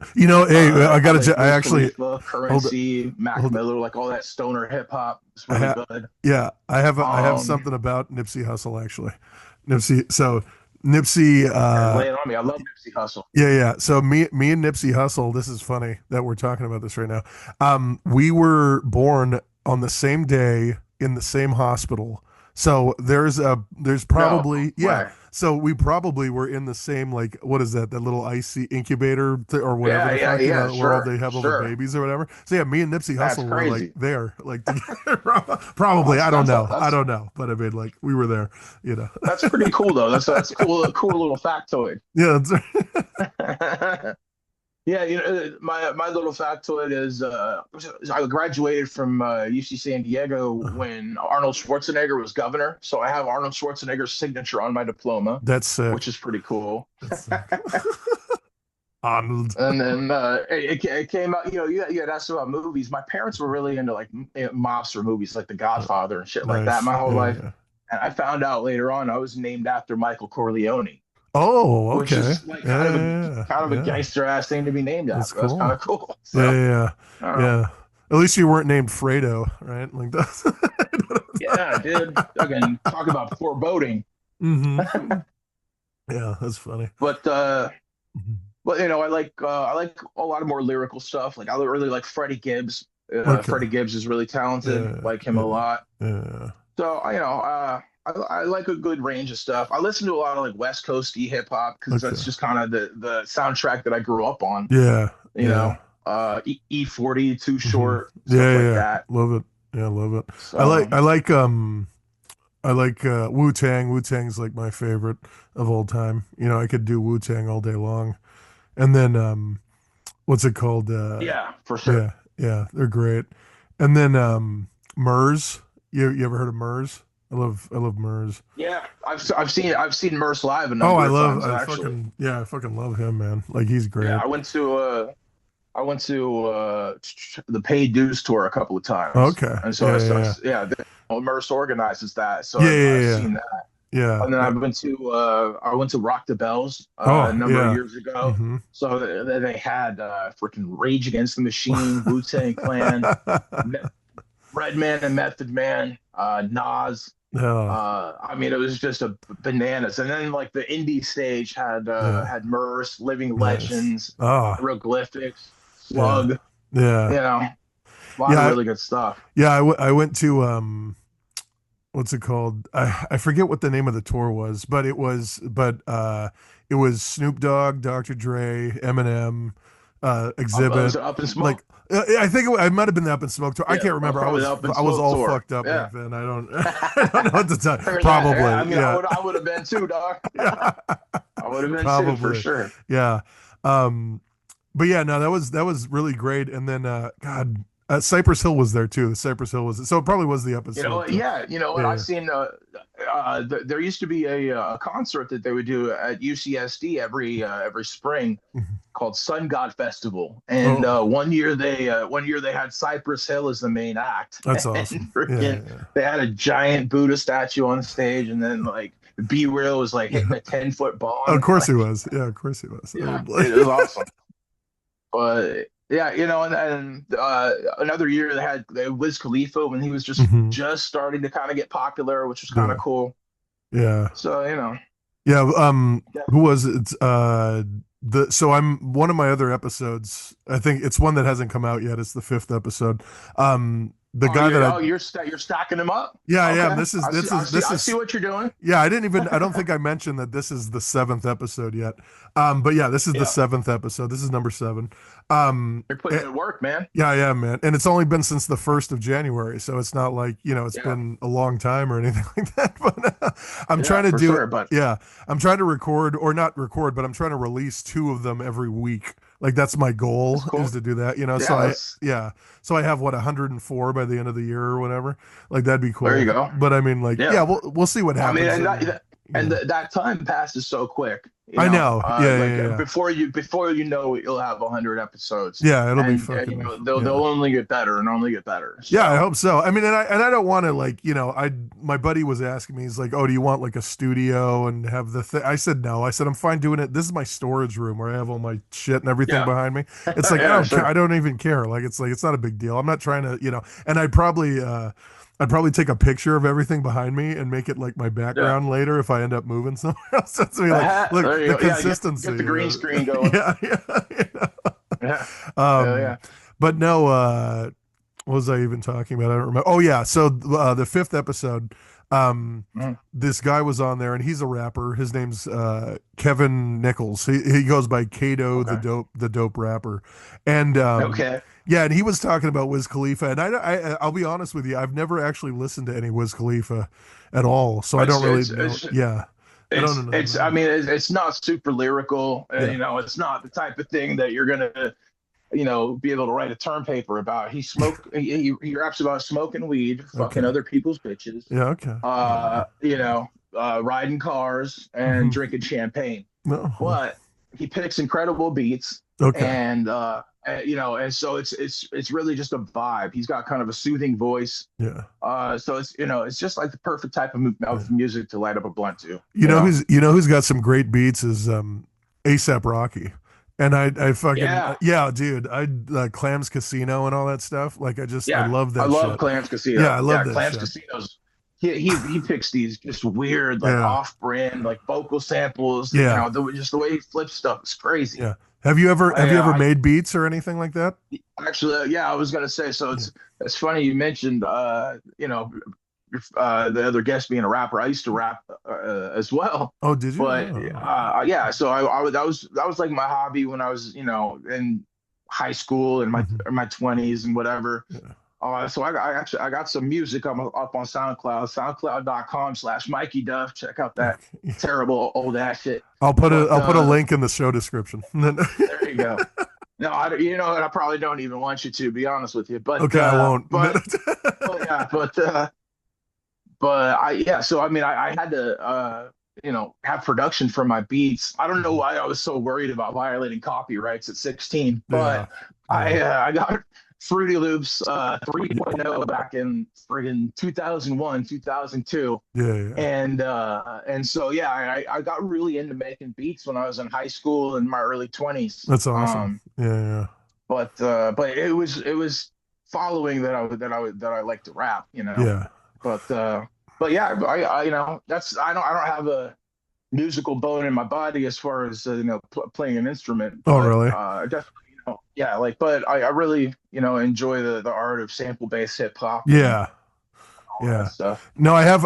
Hey, I I gotta. like I Wiz actually Khalifa, hold it. Currency, Mac Hold it. Miller, like all that stoner hip hop is I really have. good. Yeah, I have Um, something about Nipsey Hussle actually. Nipsey. So Nipsey. Lay it on me. I love Nipsey Hussle. Yeah, yeah. So me and Nipsey Hussle. This is funny that we're talking about this right now. We were born on the same day in the same hospital. So there's No probably yeah. way. So we probably were in the same like what is that little icy incubator or whatever Yeah, the yeah, fuck yeah. where all Sure, they have all the sure. babies or whatever. So yeah, me and Nipsey That's Hussle were like crazy. there like together. Probably I don't know, but I mean like we were there, you know. That's pretty cool though. That's cool little factoid. Yeah, that's Yeah, my little factoid is I graduated from UC San Diego when Arnold Schwarzenegger was governor, so I have Arnold Schwarzenegger's signature on my diploma, that's sick. which is pretty cool. That's sick. Arnold. And then it came out, you had asked about movies. My parents were really into like mobster movies, like The Godfather and shit like that, Nice. my whole Yeah, life. yeah. And I found out later on I was named after Michael Corleone, Oh, which okay. is like Yeah, yeah, kind of a yeah. gangster ass thing to be named That's after. That's kind of cool. cool. Yeah, So yeah, yeah. I don't know. Yeah. At least you weren't named Fredo, right? Like that. Yeah, dude. Again, talk about foreboding. Hmm. Yeah, that's funny. But Mhm. I like a lot of more lyrical stuff. Like I really like Freddie Gibbs. Okay. Freddie Gibbs is really talented. Yeah, Like him a yeah, lot. yeah. So I like a good range of stuff. I listen to a lot of like West Coasty hip hop because Okay. that's just kind of the soundtrack that I grew up on. Yeah, You yeah. know, E40, Too Hmm. Short, stuff Yeah, like yeah. that. Love it. Yeah, love it. So I like Wu Tang. Wu Tang's like my favorite of all time. I could do Wu Tang all day long. And then what's it called? yeah, for sure. Yeah, yeah, they're great. And then Murs. You ever heard of Murs? I love Murs. Yeah, I've seen Merce live a Oh, number of times actually. I fucking love him, man. Like he's Yeah, great. I went to the Paid Dues tour a couple of times, Okay. and so Yeah, yeah, Merce organizes that, so yeah, yeah, I've yeah, seen that. yeah. And then Yeah. I went to Rock the Bells a Oh, number of yeah. years ago. Hmm. So they had freaking Rage Against the Machine, Wu-Tang Clan, Redman and Method Man, Nas. Yeah, I mean, it was just a bananas. And then like the indie stage yeah. had Merce, Living Nice. Legends, Oh, Hieroglyphics, yeah, Slug, yeah, a lot of yeah. really good stuff. Yeah, I went to what's it called? I forget what the name of the tour was, but it was Snoop Dogg, Dr. Dre, Eminem, Was Exhibit. it Up in Smoke? Like I think it might have been the Up and Smoke tour. I Yeah, can't that was remember. probably the Up in I was Smoke all tour. fucked up Yeah. back then. I don't I don't know what to tell. Heard that. Yeah, I Probably, mean, yeah, I would have been too, dog. yeah, I would have been too for probably, sure. yeah. Um, but yeah, no, that was really great. And then God, Cypress Hill was there too. Cypress Hill was so it probably was the Up and You know Smoke what? tour. Yeah, and I've Yeah, seen there used to be a concert that they would do at UCSD every spring yeah. called Sun God Festival, and Oh, one year they had Cypress Hill as the main act, that's and awesome. Yeah, freaking yeah. they had a giant Buddha statue on stage, and then like B Real was like hitting Yeah. a 10-foot Of bong, course he like was. Yeah, of course he was. I yeah, don't it was blame. awesome. But yeah, and another year they had Wiz Khalifa when he was Hmm. just starting to kind of get popular, which was kind of Yeah, cool. yeah, So yeah. yeah. Who was it? The so I'm one of my other episodes. I think it's one that hasn't come out yet. It's the fifth episode. The guy that I You're stacking them up. yeah, I am. Okay, I see what you're doing. Yeah, I don't think I mentioned that this is the seventh episode yet. But yeah, this is the Yeah, seventh episode. This is number seven. Um, you're putting in work, man. Yeah, yeah, man. And it's only been since the 1st of January. So it's not like, it's Yeah, been a long time or anything like that. But I'm yeah, trying to for do it. sure. But Yeah. I'm trying to record or not record, but I'm trying to release two of them every week. Like that's my goal that's is cool. to do that. So Yeah, that's yeah. So I have what, 104 by the end of the year or whatever. Like that'd be there you cool. go. But I mean, like, yeah, Yeah, we'll see what I mean, happens. and And and Yeah. that time passes so quick, I know. Yeah, like yeah, yeah. before you know it, you'll have 100 episodes, Yeah, it'll be and fucking they'll yeah. only get better and only get better. Yeah, I So hope so. I mean, and I don't want to like, I my buddy was asking me, he's like, "Oh, do you want like a studio and have the thing?" I said no. I said I'm fine doing it. This is my storage room where I have all my shit and everything yeah, behind me. It's like I yeah, don't care. sure, I don't even care. Like it's not a big deal. I'm not trying to, and I'd probably take a picture of everything behind me and make it like my yeah. background later if I end up moving somewhere else. That's me like, look, There you the go. Yeah, consistency, get the green screen going. Yeah, yeah. Yeah, Um, yeah, but no, what was I even talking about? I don't remember. Oh yeah, so the fifth episode, yeah. this guy was on there, and he's a rapper. His name's Kevin Nichols. He goes by Kato, Okay, the dope rapper, and okay. yeah, and he was talking about Wiz Khalifa, and I'll be honest with you, I've never actually listened to any Wiz Khalifa at all, so I It's don't really it's know. it's Yeah, I don't know. it's. I mean, it's not super lyrical. Yeah. It's not the type of thing that you're gonna be able to write a term paper about. He raps about smoking weed, fucking Okay. other people's bitches, Yeah. Okay. Yeah. riding cars and Hmm. drinking champagne. No. But he picks incredible beats, Okay. and so it's really just a vibe. He's got kind of a soothing voice. Yeah. So it's just like the perfect type of Yeah. music to light up a blunt to, You know who's got some great beats is ASAP Rocky. And I fucking Yeah. yeah, dude. I Clams Casino and all that stuff. Like I Yeah, love I that love shit. Clams Yeah, I Casino. love Yeah, that Clams shit. Casino's he picks these just weird, like Yeah. off-brand, like vocal samples. Yeah. Just the way he flips stuff is crazy. Yeah. Have you ever I made beats or anything like that? actually, yeah, I was gonna say. So Yeah. it's funny you mentioned, the other guest being a rapper. I used to rap as well, Oh, did you? but Oh. yeah. So that was like my hobby when I was in high school and Mhm. my 20s and whatever. Yeah. So I got some music up on SoundCloud, soundcloud.com/Mikey Duff. Check out that Okay. terrible old ass shit. I'll put a But I'll put a link in the show description. there you go. No, I probably don't even want you to be honest with you, Okay, I won't. but yeah, but I yeah. So I mean, I had to have production for my beats. I don't know why I was so worried about violating copyrights at 16, Yeah. but Yeah. I got Fruity Loops 3.0 back in friggin' 2001, 2002. Yeah. Yeah. And so yeah, I got really into making beats when I was in high school in my early 20s. That's awesome. Yeah. But it was following that I like to rap. Yeah. But yeah, I don't have a musical bone in my body as far as playing an instrument, Oh, but really? definitely yeah, like, but I really enjoy the art of sample based hip hop and Yeah. all that Yeah. stuff. No, I have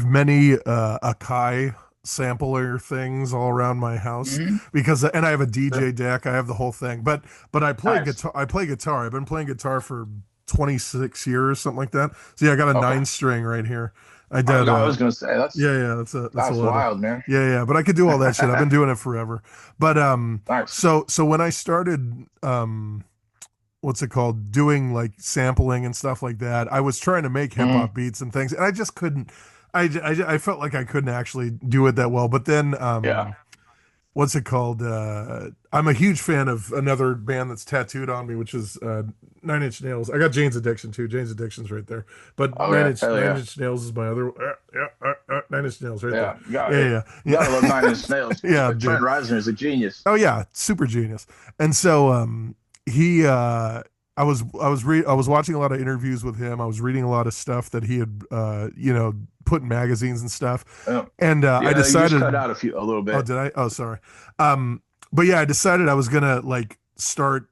many Akai sampler things all around my house Hmm. because and I have a DJ deck. I have the whole thing. But I play Nice. guitar. I play guitar. I've been playing guitar for 26 years, something like that. So yeah, I got a Okay. 9 string right here. I I was, did I was gonna say yeah, that's a that's lot of wild, man. yeah, but I could do all that shit. I've been doing it forever. But Nice. so when I started what's it called, doing like sampling and stuff like that, I was trying to make hip Hmm. hop beats and things, and I just couldn't. I felt like I couldn't actually do it that well. But then Yeah. what's it called? I'm a huge fan of another band that's tattooed on me, which is Nine Inch Nails. I got Jane's Addiction too. Jane's Addiction's right there, but Nine Okay. Inch Hell Nine yeah. Inch Nails is my other. Nine Inch Nails right there. Yeah. You got Yeah, it. yeah, You gotta love yeah, Nine Inch Nails. yeah, dude. Trent Reznor is a genius. Oh yeah, super genius. And so he I was watching a lot of interviews with him. I was reading a lot of stuff that he had put in magazines and stuff. Yeah. And I Yeah, you just cut decided out a little oh, bit. did I? Oh, sorry. But yeah, I decided I was gonna like start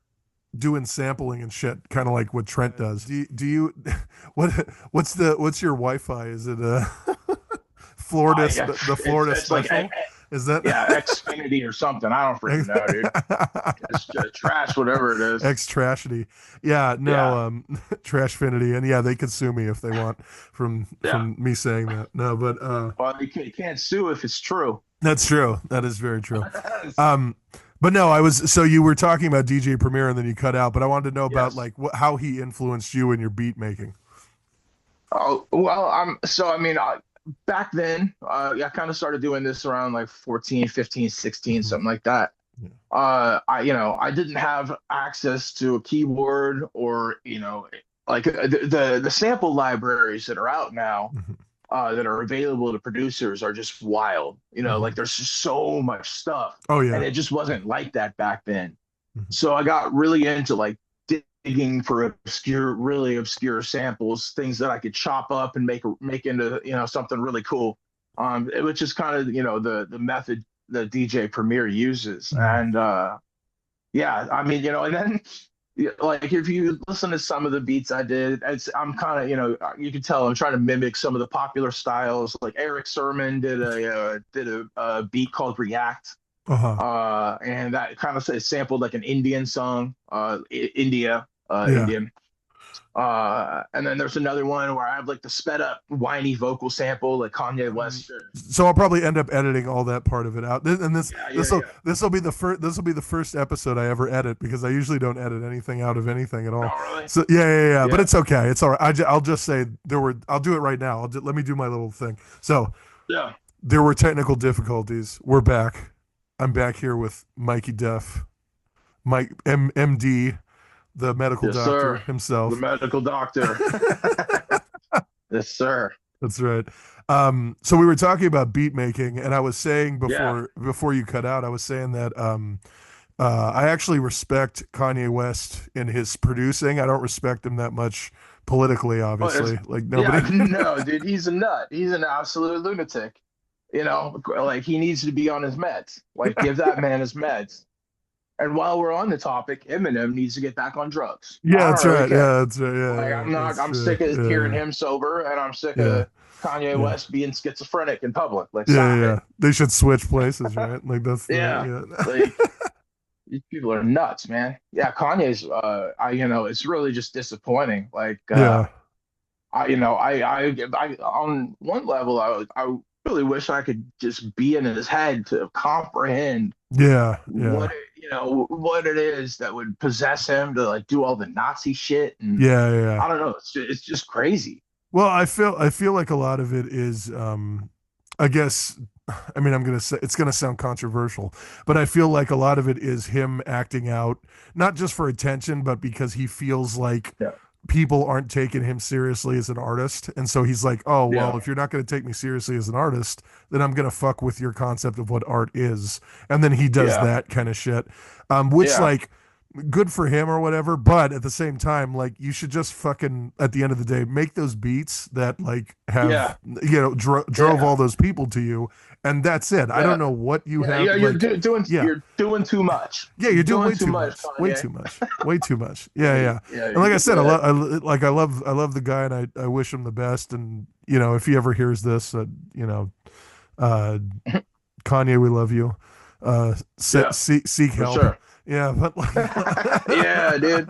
doing sampling and shit, kind of like what Trent does. Do you what what's your Wi-Fi? Is it Florida Yeah, the Florida it's like special? Is that yeah, Xfinity or something. I don't freaking know, dude. It's trash, whatever it is. X Trashity? Yeah, no, Yeah, Trashfinity, and yeah, they could sue me if they want from yeah. me saying that. No, but Well, you can't sue if it's true. that's true. That is very true. Um, but no, so you were talking about DJ Premier and then you cut out, but I wanted to know about Yes. like how he influenced you in your beat making. Oh well, I mean, back then, I kind of started doing this around like 14, 15, 16, Mhm. something like that. Yeah. I didn't have access to a keyboard or, like the sample libraries that are out now, Mhm. that are available to producers are just wild. Like Mhm. there's just so much stuff, Oh and yeah. it just wasn't like that back then. Mhm. So I got really into like digging for really obscure samples, things that I could chop up and make into something really cool. It was just kind of the method that DJ Premier uses, Mhm. and yeah, I mean and then yeah, like if you listen to some of the beats I did, I'm kind of you can tell I'm trying to mimic some of the popular styles. Like Eric Sermon did a beat called React, Uh-huh. and that kind of sampled like an Indian song, India, Yeah. Indian. And then there's another one where I have like the sped up whiny vocal sample, like Kanye West. So I'll probably end up editing all that part of it out. And this Yeah, this yeah, will yeah. this will be the first episode I ever edit because I usually don't edit anything out of anything at all. Oh, really? So yeah, yeah, yeah. But Yeah, it's okay. It's all right. I'll just say there were. I'll do it right now. Let me do my little thing. So yeah. there were technical difficulties. We're back. I'm back here with Mikey Duff, Mike MD, the medical Yes, doctor sir. The himself. medical doctor. Yes, sir. That's right. So we were talking about beat making, and I was saying Yeah. before you cut out, I was saying that I actually respect Kanye West in his producing. I don't respect him that much politically, Oh, it's, obviously. Like yeah, nobody. no, dude, he's a nut. He's an absolute lunatic. Like he needs to be on his meds. Like give that man his meds. And while we're on the topic, Eminem needs to get back on drugs. I Yeah, don't that's really right. care. Yeah, that's right. Yeah, Like yeah, I'm not. that's I'm true. sick of hearing Yeah, him sober, and I'm sick yeah, of Kanye yeah, West being schizophrenic in public. Like yeah, yeah, stop yeah. it. They should switch places, right? Like that's Yeah. the Like these people are nuts, man. Yeah, Kanye's. It's really just disappointing. Like, yeah, on one level, I really wish I could just be in his head to comprehend yeah, yeah, what it is that would possess him to like do all the Nazi shit, and yeah, yeah. I don't know. It's just crazy. Well, I feel like a lot of it is I guess I mean I'm gonna say it's gonna sound controversial, but I feel like a lot of it is him acting out, not just for attention, but because he feels like Yeah, people aren't taking him seriously as an artist. And so he's like, oh, well, yeah, if you're not going to take me seriously as an artist, then I'm going to fuck with your concept of what art is. And then he does yeah, that kind of shit, which, yeah, like, good for him or whatever. But at the same time, like, you should just fucking, at the end of the day, make those beats that, like, have, yeah, drove yeah, all those people to you. And that's it. I yeah, don't know what you yeah, have, yeah. like, yeah. You're doing too much. Yeah, You're you're doing doing way too too much, much. Way Kanye. too much. Way too much. Yeah, yeah. Yeah, And like I said, yeah, I love the guy, and I wish him the best. And if he ever hears this, uh, Kanye, we love you. yeah, Seek for help. sure. Yeah, but Yeah, dude,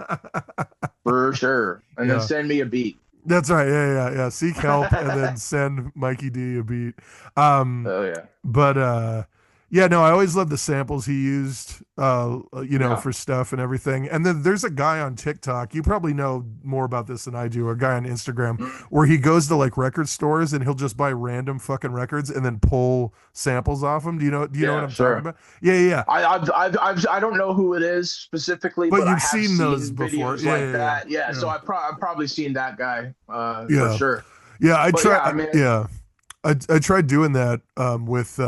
for sure. And then yeah, send me a beat. that's right. Yeah, yeah, yeah. Seek help, and then send Mikey D a beat. Um, Oh yeah, but yeah, no, I always love the samples he used yeah. for stuff and everything. And then there's a guy on TikTok, you probably know more about this than I do, a guy on Instagram Mm. where he goes to like record stores and he'll just buy random fucking records and then pull samples off them. Do you know what Yeah, I'm talking sure. about? Yeah, yeah, yeah. I don't know who it is specifically, But but I you've have seen those seen before. videos Yeah, like yeah, that. Yeah, yeah. so I've probably seen that guy, for Yeah. sure. Yeah, But yeah, I mean, yeah. I tried doing that with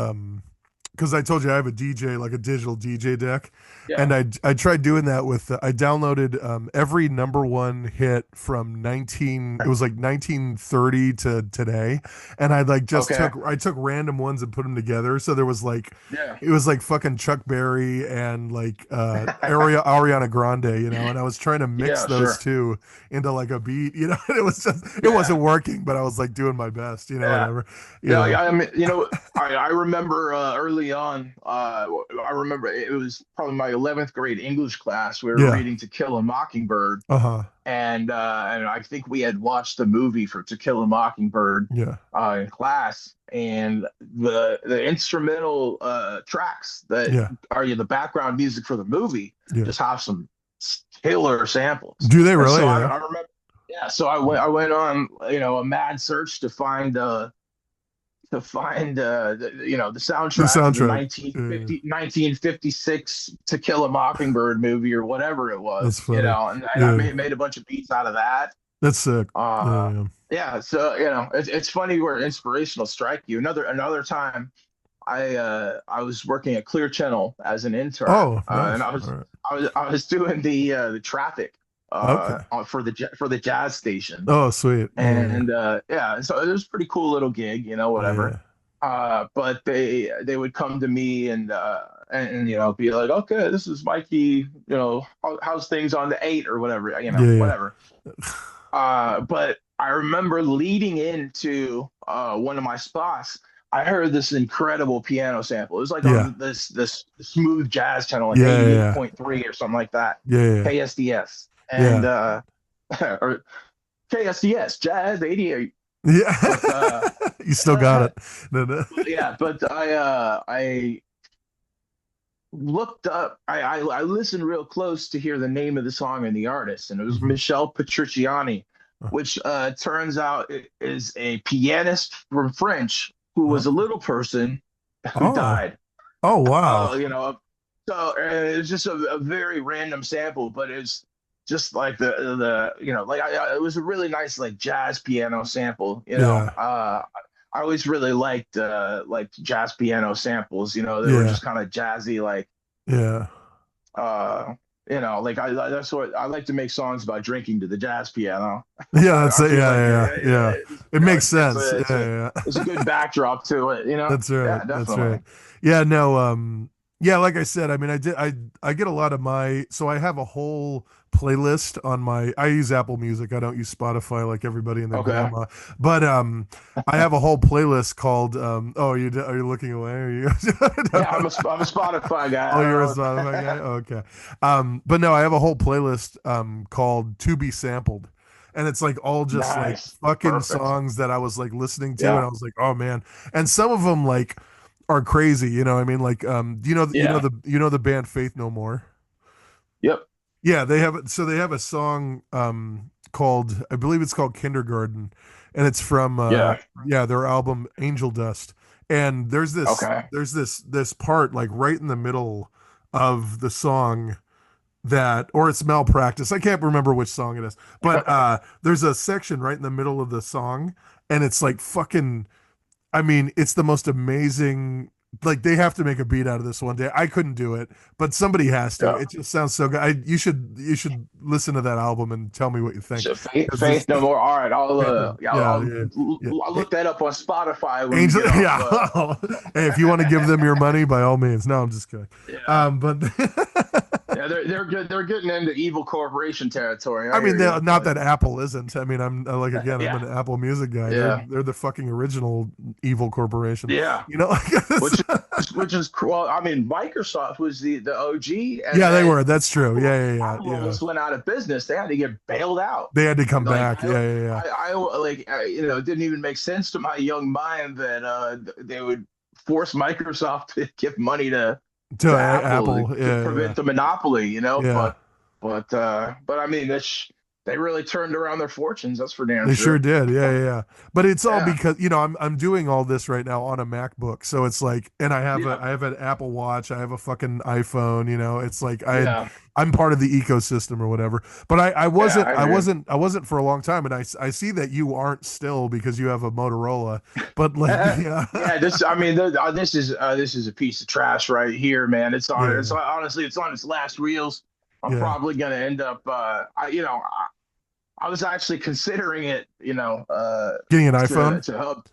because I told you I have a DJ, like a digital DJ deck, yeah. and I tried doing that with I downloaded every number one hit from 19 it was like 1930 to today, and I like just Okay. took random ones and put them together. So there was like Yeah. it was like fucking Chuck Berry and like Ariana Grande, and I was trying to mix Yeah, those sure. two into like a beat, and it was just it Yeah. wasn't working, but I was like doing my best, Yeah. whatever, you Yeah, know. I mean, I remember early on. I remember it was probably my 11th grade English class. We were Yeah. reading To Kill a Mockingbird, Uh-huh. and I think we had watched the movie for To Kill a Mockingbird Yeah. in class, and the instrumental tracks that Yeah. are the background music for the movie Yeah. just have some killer samples. Do they And really? so Yeah. I remember, yeah. So I went on a mad search to find to find the The soundtrack to the soundtrack. Yeah, 1956 To Kill a Mockingbird movie or whatever it that's was, funny. and I Yeah, made a bunch of beats out of that. that's sick. Uh, Yeah. yeah, so it's funny where inspirational strike you. Another time, I was working at Clear Channel as an intern, Oh, and nice. All right. I was doing the traffic Okay. for the jazz station, Oh, sweet. Yeah, and yeah, so it was a pretty cool little gig, whatever. yeah, But they would come to me and be like, okay, this is Mikey, how's things on the eight or whatever, yeah, whatever. But I remember leading into one of my spots, I heard this incredible piano sample. It was like yeah, on this smooth jazz channel, like yeah, yeah, 88.3 or something like that, yeah, KSDS. And yeah, or KSDS, Jazz 88. yeah. Yeah. But You still got it. No, no. yeah, but I looked up, I listened real close to hear the name of the song and the artist, and it was Mhm. Michel Petrucciani, which turns out is a pianist from French who was a Okay. little person who Oh, died. oh, Oh, wow. so it's just a very random sample, but it's just like it was a really nice like jazz piano sample. Yeah, I always really liked jazz piano samples. They were yeah, just kind of jazzy, like yeah, uh, like that's what I like to make songs about drinking to the jazz piano. yeah. That's I it. feel Yeah, like yeah, yeah. It makes sense. it's a Yeah. good backdrop to it. That's right. Yeah, That's right. definitely. Yeah, no, yeah, like I said, I mean I get a lot of my so I have a whole playlist on my I use Apple Music. I don't use Spotify like everybody and their Okay. grandma. But I have a whole playlist called oh, are you looking away? Are you Yeah, I'm a Spotify guy. Oh, I you're a don't Spotify guy? know. Okay. But no, I have a whole playlist called To Be Sampled. And it's like all just like Nice. fucking Perfect. songs that I was like listening to, and Yeah. I was like, oh man. And some of them like are crazy, you know what I mean? Like Yeah. the band Faith No More? Yep. Yeah, they have a song called I believe it's called Kindergarten, and it's from Yeah. yeah, their album Angel Dust. And Okay. this part like right in the middle of the song that or it's Malpractice. I can't remember which song it is. But there's a section right in the middle of the song, and it's like fucking I mean, it's the most amazing. Like they have to make a beat out of this one day. I couldn't do it, but somebody has to. Yeah. It just sounds so good. You should listen to that album and tell me what you think. So Faith, 'Cause this, Faith No More. All right. yeah, yeah, yeah. I'll look that up on Spotify when we Angel, get off. yeah. Hey, if you want to give them your money, by all means. No, I'm just kidding. Yeah. But Yeah. They're good. They're getting into evil corporation territory. I I mean, hear you. not that Apple isn't. I mean, I'm like again, I'm Yeah. an Apple Music guy. Yeah. They're the fucking original evil corporation. Yeah. You know, Which which is well, I mean, Microsoft was the OG, and yeah, they then were. That's true. Apple, Yeah, yeah, yeah, Apple yeah. almost went out of business. They had to get bailed out. They had to come Like back. Yeah, yeah, yeah. it didn't even make sense to my young mind that they would force Microsoft to give money To to Apple Apple. to Yeah, yeah, prevent the monopoly. yeah. But I mean, they really turned around their fortunes. That's for damn They sure sure. did. Yeah, yeah, yeah. But it's all Yeah, because I'm doing all this right now on a MacBook. So it's like, and yeah, I have an Apple Watch. I have a fucking iPhone. You know, it's like yeah, I'm part of the ecosystem or whatever. But yeah. I agree. I wasn't for a long time. And I see that you aren't still because you have a Motorola. But like, yeah, Yeah, this is a piece of trash right here, man. yeah, Honestly, it's on its last reels. I'm yeah. probably gonna end up I was actually considering it, Getting an iPhone. to help,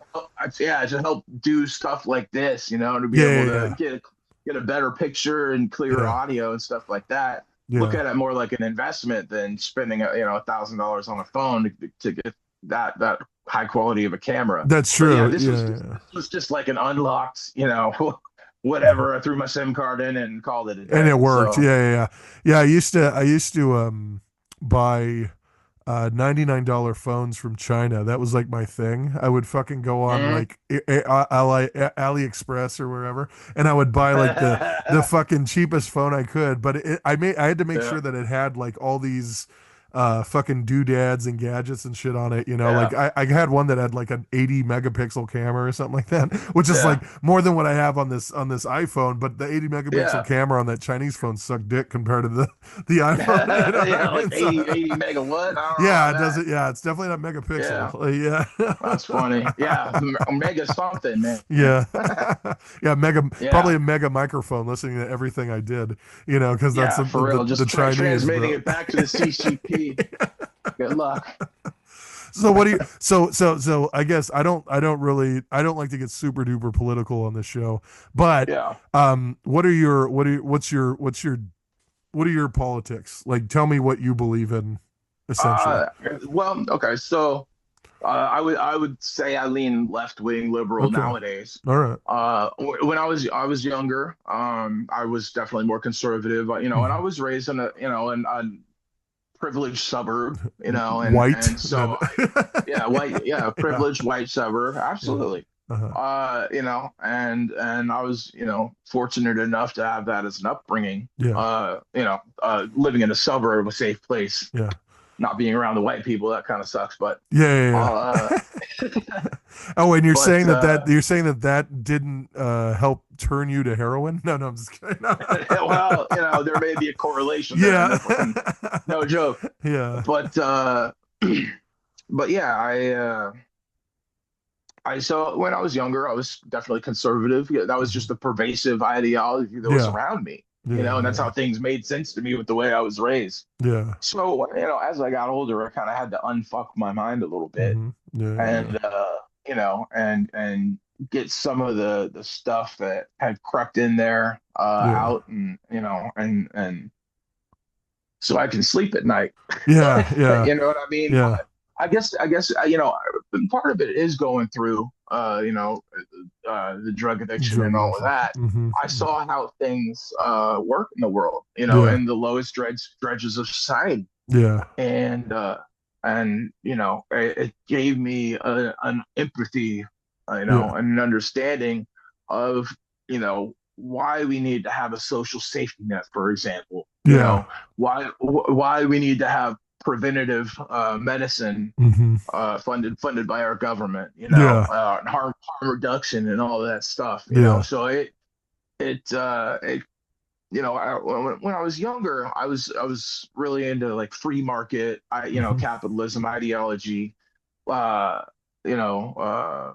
yeah, to help do stuff like this, to be Yeah, able yeah, to yeah, get a better picture and clearer yeah, audio and stuff like that. Look yeah. at it more like an investment than spending $1,000 on a phone to get that high quality of a camera. That's But yeah, true. Yeah, yeah. this was just like an unlocked, whatever. I threw my SIM card in and called it a And day. it worked. Yeah, So yeah, yeah. Yeah, I used to buy $99 phones from China. That was like my thing. I would fucking go on mhm. like AliExpress or wherever, and I would buy like the fucking cheapest phone I could. But I had to make Yeah, sure that it had like all these. fucking doodads and gadgets and shit on it. You know, like Yeah. I had one that had like an 80 megapixel camera or something like that, which is like Yeah. more than what I have on this iPhone. But the 80 megapixel Yeah. camera on that Chinese phone sucked dick compared to the iPhone. You know what I Yeah, like mean? So, 80 mega what? I don't know yeah, about it does that. it. Yeah, it's definitely not megapixel. Yeah, Yeah. that's funny. Yeah, mega something, man. Yeah. Yeah, mega, probably Yeah, a mega microphone listening to everything I did, you know, because that's yeah, for real. the Just Chinese, transmitting bro. it back to the CCP. Good luck. So what do you so I guess I don't like to get super duper political on this show, but Yeah. what are your politics? Like tell me what you believe in essentially. Uh, well, okay. So I would say I lean left wing liberal Okay. nowadays. All right. When I was younger, I was definitely more conservative. And I Mhm. was raised in a privileged suburb, White. and No. so yeah, white, yeah, Yeah. privileged white suburb, Yeah. absolutely. Uh-huh. And I was, fortunate enough to have that as an upbringing. Yeah. Living in a suburb, a safe place, Yeah. not being around the white people, that kind of sucks. But, Yeah. uh, Oh, and but you're saying that that didn't help turn you to heroin? No, no, I'm just kidding. well, there may be a correlation there. Yeah. No fucking, no joke. Yeah. But, but yeah, so when I was younger, I was definitely conservative. Yeah, that was Mhm. just a pervasive ideology that was Yeah. around me, and that's Yeah. how things made sense to me with the way I was raised. Yeah. So, as I got older, I kind of had to unfuck my mind a little bit Hmm. Yeah. and, and get some of the stuff that had crept in there, Yeah. out, and, and so I can sleep at night. Yeah. Yeah. You know what I mean? Yeah. I guess part of it is going through the drug addiction Drug and all of addiction. that. Hmm. I saw how things work in the world, Yeah. in the lowest dredges of society, Yeah. and it gave me an empathy, Yeah. and an understanding of why we need to have a social safety net, for example. Yeah. Why we need to have preventative medicine, Hmm. funded by our government, Yeah. and harm reduction and all of that stuff. Yeah. So it when I was younger, I was really into like free market, Hmm. capitalism ideology, uh, you know, uh,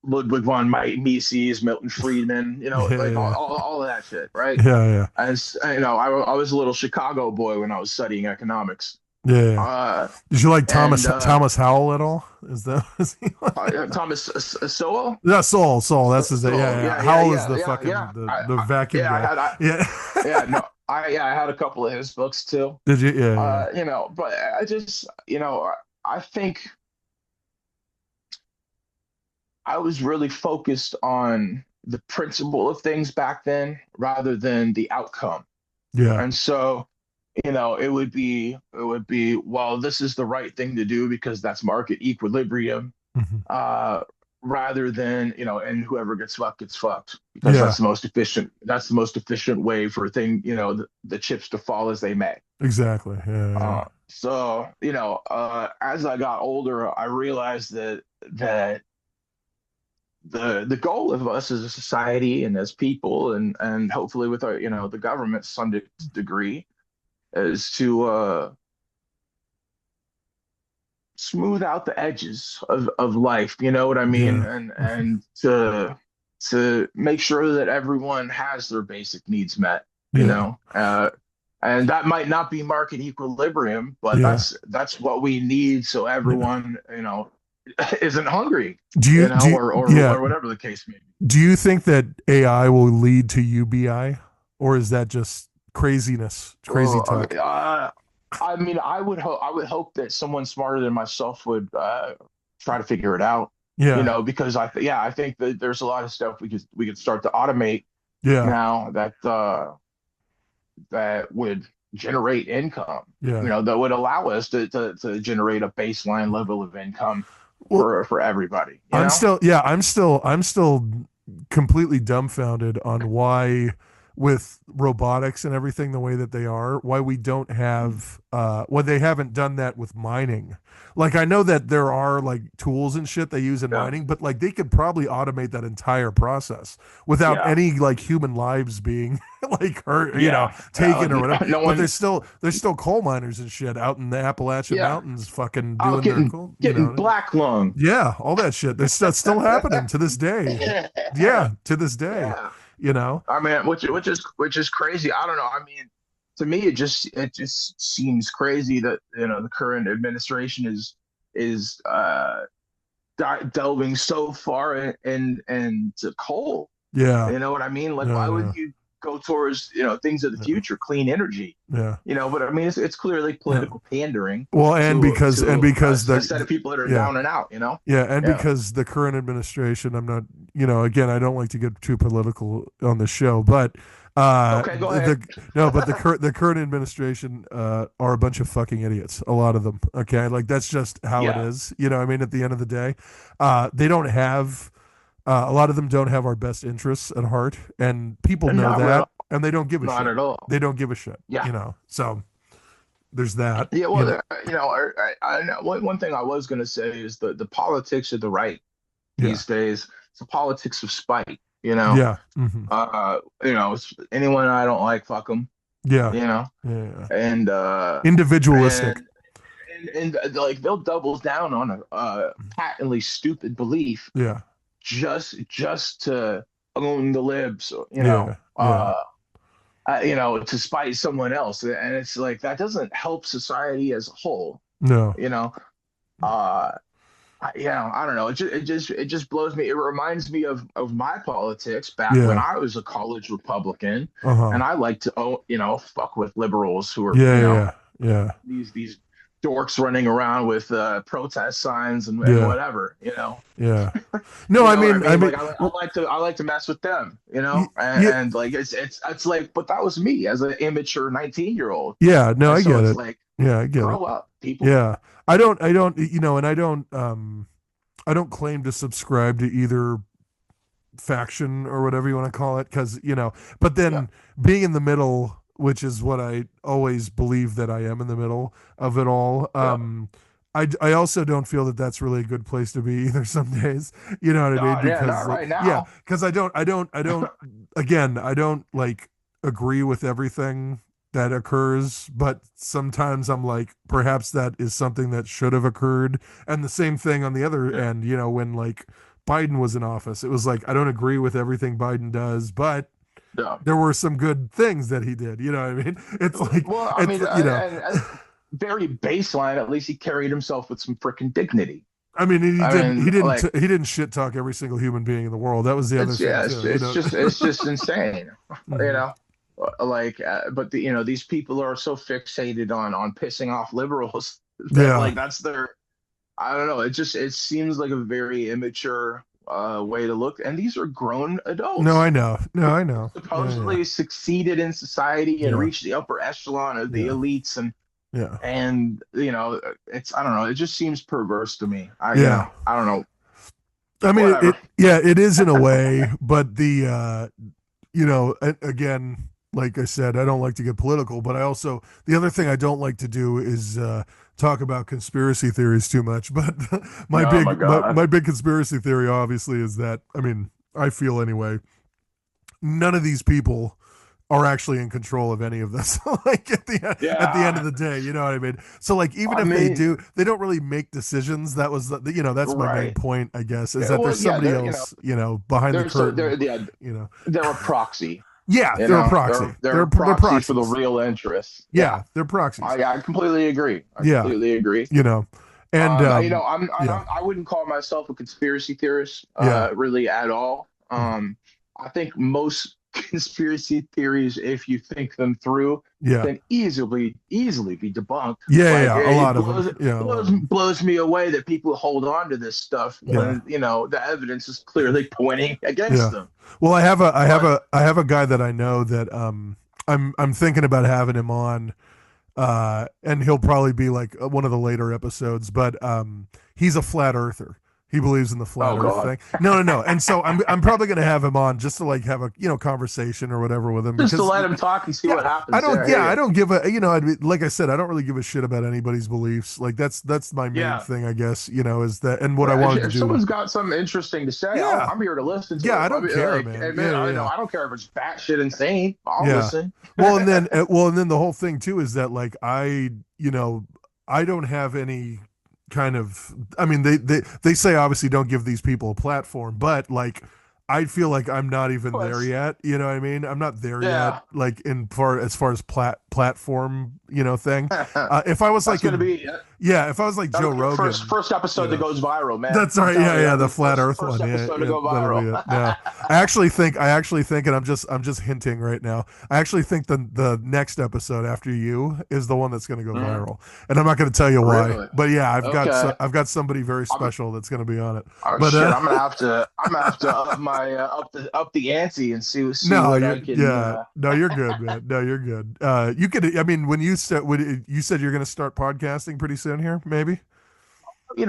Ludwig von Mises, Milton Friedman, like Yeah. all of that shit, right? Yeah. Yeah. As I was a little Chicago boy when I was studying economics. Yeah. Uh, Did you like and Thomas Howell at all? Is that is he Thomas Sowell. yeah, Soul. That's his name. Yeah, Sowell, yeah. yeah, yeah, Howell is yeah, the yeah, yeah. fucking the vacuum Yeah, guy. Yeah. I had a couple of his books too. Did you? Yeah, yeah. But I just, I think I was really focused on the principle of things back then rather than the outcome. Yeah. And so, it would be, well, this is the right thing to do because that's market equilibrium, Hmm. uh, rather than, and whoever gets fucked gets fucked because Yeah. that's the most efficient way for the chips to fall as they may. Exactly. Yeah. So, as I got older, I realized that the goal of us as a society and as people, and hopefully with our, the government to some degree, is to smooth out the edges of life. You know what I mean? Yeah. And Yeah. and to make sure that everyone has their basic needs met. You Yeah. know, and that might not be market equilibrium, but Yeah. that's what we need so Yeah. everyone isn't hungry, Do you, yeah. or whatever the case may be. Do you think that AI will lead to UBI, or is that just craziness, crazy Oh, talk? I mean, I would hope that someone smarter than myself would try to figure it out. Yeah. Because I think that there's a lot of stuff we could start to automate Yeah. now that would generate income. Yeah. That would allow us to generate a baseline level of income Well, for everybody. I'm still completely dumbfounded on with robotics and everything the way that they are, why we don't have why they haven't done that with mining. Like I know that there are like tools and shit they use in Yeah. mining, but like they could probably automate that entire process without Yeah. any like human lives being like hurt, Yeah. taken or whatever. No But one. there's still coal miners and shit out in the Appalachian Yeah. Mountains fucking Oh, doing their getting cool, getting black lung. yeah, all that shit. That's still happening to this day. Yeah, to this day, Yeah. you know. I mean, which is crazy. I don't know. I mean, to me, it just seems crazy that the current administration is delving so far into coal. Yeah. You know what I mean? Like, Yeah, why yeah. would you go towards things of the Yeah. future, clean energy? Yeah. But I mean, it's clearly Yeah. political pandering Well, to because a set of people that are yeah. down and out. Yeah, and Yeah. because the current administration, I'm not, again, I don't like to get too political on the show, but Okay, go ahead. no, but the current administration are a bunch of fucking idiots, a lot of them. Okay, like that's just how it Yeah. is. I mean, at the end of the day, they don't have a lot of them don't have our best interests at heart, and people know Not at that, all. and they don't give a Not shit. at all. They don't give a shit. Yeah. So there's that. Yeah, well, one thing I was going to say is the politics of the right Yeah, these days. It's the politics of spite. yeah, hmm Anyone I don't like, fuck them. yeah, You know, yeah, yeah. and Individualistic. and like they'll double down on a patently stupid belief Yeah, just to own the libs. yeah, yeah. To spite someone else, and it's like that doesn't help society as a whole. No. You know, uh, I don't know. It just blows me. It reminds me of my politics back when Yeah. I was a college Republican, Uh-huh. and I like to fuck with liberals who are Yeah, yeah, yeah, these dorks running around with protest signs and yeah, whatever. yeah. No, You I know what I mean, mean? Like well, I like to mess with them, yeah, and like it's like, but that was me as an immature 19-year-old, yeah. No, and I so get it's it. like Yeah, I get it. grow up, people. Yeah, I don't, and I don't claim to subscribe to either faction or whatever you want to call it, because but Yeah, then being in the middle, which is what I always believe that I am in the middle of it all. yeah. I also don't feel that that's really a good place to be either some days. You know what I mean? No, yeah, Because not right yeah, now. because I don't again, I don't like agree with everything that occurs, but sometimes I'm like, perhaps that is something that should have occurred. And the same thing on the other Yeah, end, when like Biden was in office, it was like, I don't agree with everything Biden does, but yeah. there were some good things that he did. You know what I mean? It's like, Well, I it's, mean, and very baseline, at least he carried himself with some freaking dignity. I mean, I mean, like he didn't shit talk every single human being in the world. That was the other it's thing yeah, too, it's just insane, you Mhm. know. Like, but these people are so fixated on pissing off liberals that Yeah. like that's their. I don't know. It seems like a very immature way to look, and these are grown No, I adults know. No, I know. Yeah, yeah. supposedly succeeded in society and Yeah. reached the upper echelon of the Yeah. elites, and Yeah. and it's I don't know. It just seems perverse to me. Yeah. I don't know. I mean, Whatever. yeah, it is in a way, but again, like I said, I don't like to get political, but the other thing I don't like to do is talk about conspiracy theories too much. But Oh my God. my big conspiracy theory, obviously, is that, I mean, I feel anyway, none of these people are actually in control of any of this. Like at the end Yeah. of the day, you know what I mean? So like even I if they mean, do, they don't really make decisions. That was that's my main right. point, I guess, is Yeah, that well, there's yeah, somebody else, behind the curtain, yeah, you know. they're a proxy. Yeah, they're a proxy. They're a They're proxy for the proxies. real interests. Yeah, Yeah, they're proxies. I completely agree. I Yeah, completely agree. you know. And yeah. I wouldn't call myself a conspiracy theorist, Yeah. really at all. Mhm. I think most conspiracy theories, if you think them through, Yeah. can easily be debunked. Yeah, Like yeah, a it lot of them. Yeah, a lot of them. blows me away that people hold on to this stuff Yeah. when the evidence is clearly pointing against Yeah. them. Well, But I have a guy that I know that I'm thinking about having him on and he'll probably be like one of the later episodes, but he's a flat earther. He believes in the flat Oh Earth God. thing. No, no, no. And so I'm probably gonna have him on just to like have a conversation or whatever with him Just to because let him talk and see yeah, what happens. Yeah, I hear I you. don't give a like I said, I don't really give a shit about anybody's beliefs. Like that's my main Yeah. thing, I guess. Is that and what I Well, wanted to if do. someone's got something interesting to say, Yeah, I'm here to listen to yeah, it. I I don't mean, care, like, man. admit, Yeah, I know yeah, I don't care if it's batshit insane. I'll yeah. listen. And then the whole thing too is that like I don't have any kind of. I mean, they say obviously don't give these people a platform, but like I feel like I'm not even there But yet. You know what I mean? I'm not there yet. yeah, Like as far as platform thing. If I was that's like gonna in be yeah, if I was like that'll Joe be the first Rogan, first you episode that know, goes viral, man. that's I'm right. telling Yeah, you, yeah, that'll the be the flat Earth first one. Yeah, episode to yeah, go that'll be viral. it. No, I actually think, and I'm just hinting right now. I actually think the next episode after you is the one that's going to go Mhm. viral, and I'm not going to tell you why. Really? But yeah, Okay. I've got somebody very I'm special that's going to be on it. oh But shit. I'm gonna have to up the ante and see no, what you're I can. yeah, no, you're good, man. No, you're good. You could. I mean, when you said you're going to start podcasting pretty soon here, maybe. I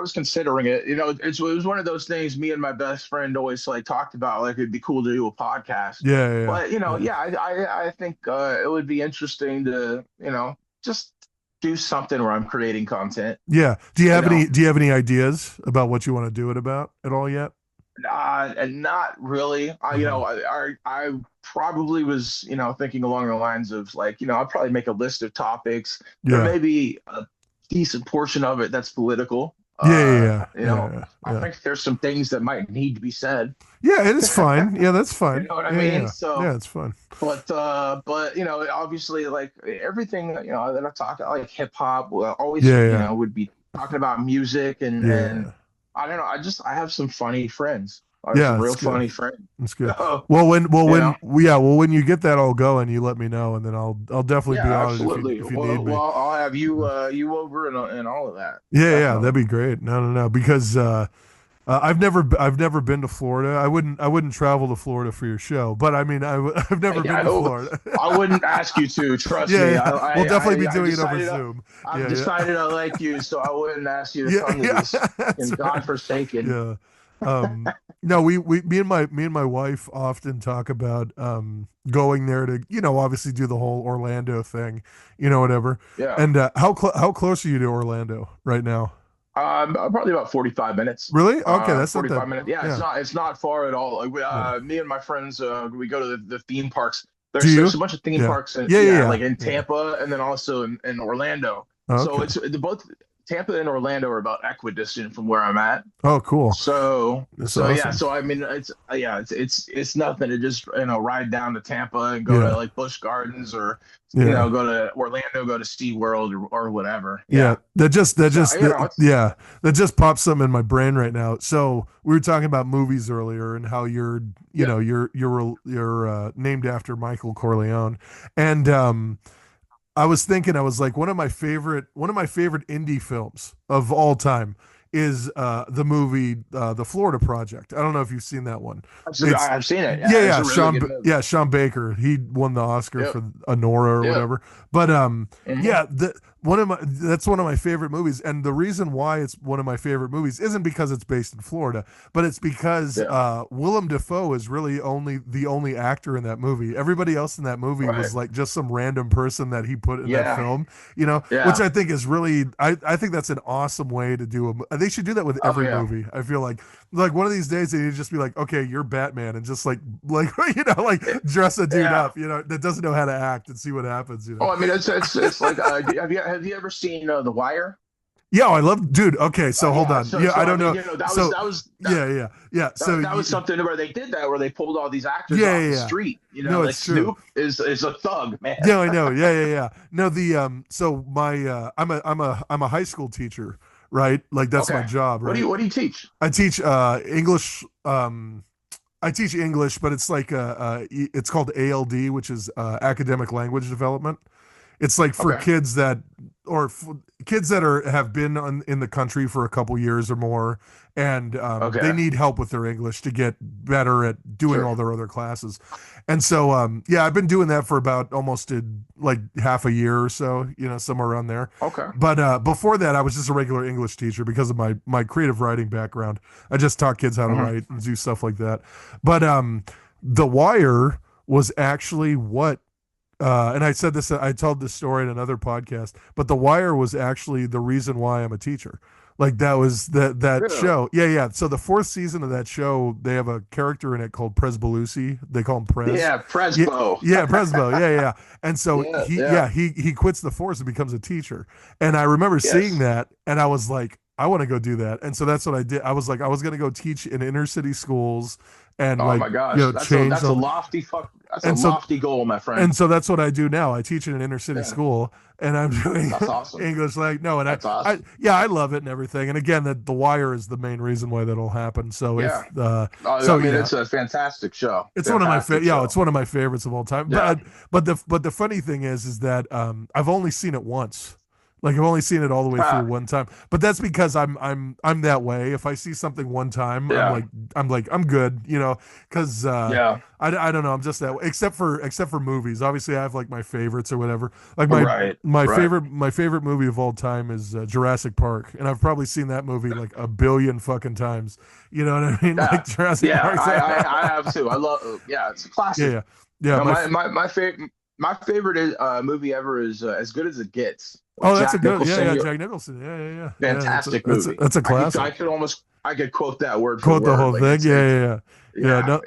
was considering it. It was one of those things. Me and my best friend always like talked about. Like it'd be cool to do a podcast. Yeah, yeah, But yeah. yeah, I think it would be interesting to just do something where I'm creating content. Yeah. You know, Do you have any ideas about what you want to do it about at all yet? and not really. Uh-huh. I probably was thinking along the lines of like I'd probably make a list of topics. There Yeah. may be a decent portion of it that's political. Yeah, yeah, yeah, yeah, I yeah. think there's some things that might need to be said. Yeah, it is fine. Yeah, that's You fine. know what I Yeah, mean? yeah, So, yeah. It's fun. but obviously, like everything that I talk like hip hop, will always Yeah, yeah, would be talking about music and yeah, I don't know. I have some funny friends. I have yeah. some real That's good. funny friends. That's good. So, Well, you know, when you get that all going, you let me know, and then I'll definitely be yeah, on it absolutely. if you need me. Well, I'll have you over and all of that. Yeah, yeah, that'd Definitely. be great. No, no, no, because I've never been to Florida. I wouldn't travel to Florida for your show, but I mean, I've never been I to hope Florida. I wouldn't ask you to. Trust me. Yeah, yeah. We'll definitely be I doing it over decided Zoom. I've Yeah, decided yeah. I like you, so I wouldn't ask you to Yeah, come to yeah, this that's fucking right. godforsaken. Yeah. No, me and my wife often talk about going there to, obviously do the whole Orlando thing, whatever. Yeah. And how close are you to Orlando right now? Probably about 45 minutes. Really? Okay, that's not that. 45 minutes. Yeah, Yeah. it's not far at all. Like Yeah. me and my friends, we go to the theme parks. Do There's you? a bunch of theme Yeah. parks, and Yeah, yeah, yeah, yeah. like in Yeah. Tampa, and then also in Orlando. So Okay. it's the both Tampa and Orlando are about equidistant from where I'm at. Oh, cool. That's So yeah, awesome. so I mean, it's nothing to just ride down to Tampa and go to Yeah. like Busch Gardens or Yeah. go to Orlando, go to SeaWorld or whatever. Yeah, Yeah. So it's that just pops something in my brain right now. So we were talking about movies earlier and how yeah. you're named after Michael Corleone, and I was thinking, I was like, one of my favorite indie films of all time is the movie The Florida Project. I don't know if you've seen that one. It's I've seen it. Yeah, it's a really good movie. Yeah, Sean Baker. He won the Oscar Yep. for Honora or Yep. whatever. But Hmm. yeah, that's one of my favorite movies, and the reason why it's one of my favorite movies isn't because it's based in Florida, but it's because Yeah. Willem Dafoe is really the only actor in that movie. Everybody else in that movie Right. was like just some random person that he put in that Yeah. film, which Yeah. I think is really, I think that's an awesome way to do they should do that with Oh every yeah. movie. I feel like one of these days they need to just be like, okay, you're Batman, and just like like dress a dude Yeah. up, that doesn't know how to act and see what happens. Oh, I mean, it's like, have you ever seen The Wire? Yeah, I love, dude. Okay, so hold Yeah. on. Yeah, I I don't mean, know. So yeah, yeah, yeah. So that was something where they did that, where they pulled all these actors yeah, off yeah, the yeah. street. No, Like it's true. Snoop is a thug, man. Yeah, I know. Yeah, yeah, yeah. No, so my I'm a high school teacher, right? Like that's my Okay. job, right? What do you teach? I teach English. I teach English, but it's like it's called ALD, which is academic language development. It's like for Okay. kids that or f- kids that are have been in the country for a couple years or more, and they Okay. need help with their English to get better at doing Sure. all their other classes. And so, yeah, I've been doing that for about almost like half a year or so, somewhere around there. Okay. But before that, I was just a regular English teacher because of my creative writing background. I just taught kids how to Hmm. write and do stuff like that. But The Wire was actually what and I said this, I told this story in another podcast, but The Wire was actually the reason why I'm a teacher. Like that was that Really? show. Yeah, yeah. So the fourth season of that show, they have a character in it called Presbelusi. They call him Prez. Yeah, Yeah, Presbo. yeah, Presbo. Yeah, yeah. And so Yeah, yeah. he quits the force and becomes a teacher. And I remember seeing Yes. that, and I was like, I want to go do that. And so that's what I did. I was like, I was going to go teach in inner city schools and Oh like my gosh, change that's a the lofty that's a and so lofty goal, my friend. and so that's what I do now. I teach in an inner city Yeah, school, and I'm doing that's awesome. English. Like no, and That's I awesome. yeah, I love it and everything. And again, that The Wire is the main reason why that'll happen. So Yeah. I so mean, yeah, it's a fantastic show. it's one of my Fantastic it's show. one of my favorites of all time. Yeah. But the funny thing is that I've only seen it once. Like I've only seen it all the way through Ah, one time. But that's because I'm that way. If I see something one time, yeah. I'm good, because Yeah. I don't know. I'm just that way. Except for movies. Obviously, I have like my favorites or whatever. Like my Right. my Right. favorite my favorite movie of all time is Jurassic Park, and I've probably seen that movie like a billion fucking times. You know what I mean? Yeah. Like Jurassic Yeah. Park. I have too. I love. Yeah. It's a Yeah, classic. yeah, yeah. No, my favorite movie ever is As Good as It Gets with Oh, that's a Jack good. Yeah, Nicholson. yeah. You Jack Nicholson. Yeah, yeah, yeah. Yeah. That's a fantastic that's a, movie. that's a I classic. could almost I could quote that word for Quote the word. whole Like thing. Yeah, it's yeah, yeah. Yeah, yeah, no,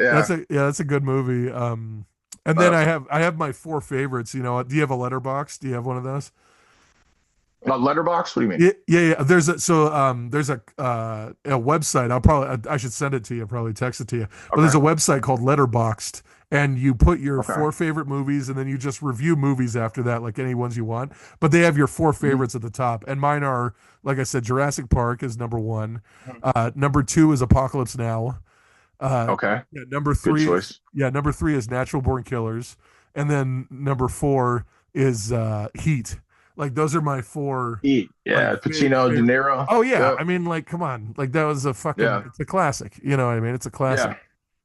yeah. that's a good movie. And then Uh, I have my four favorites. Do you have a letterbox? Do you have one of those? Letterbox. What do you mean? Yeah, yeah, yeah. There's a website. I should send it to you. Probably text it to you. But there's Okay. a website called Letterboxed, and you put your Okay. four favorite movies, and then you just review movies after that, like any ones you want. But they have your four Mhm. favorites at the top, and mine are, like I said, Jurassic Park is number one. Mhm. Number two is Apocalypse Now. Uh, Okay. yeah, Good choice. number three is Natural Born Killers, and then number four is Heat. Like those are my four Eat. like Yeah. Pacino, De favorite. Niro. Oh yeah, Yep. I mean, like, come on, like that was a fucking, Yeah. it's a classic. You know what I mean? It's a classic.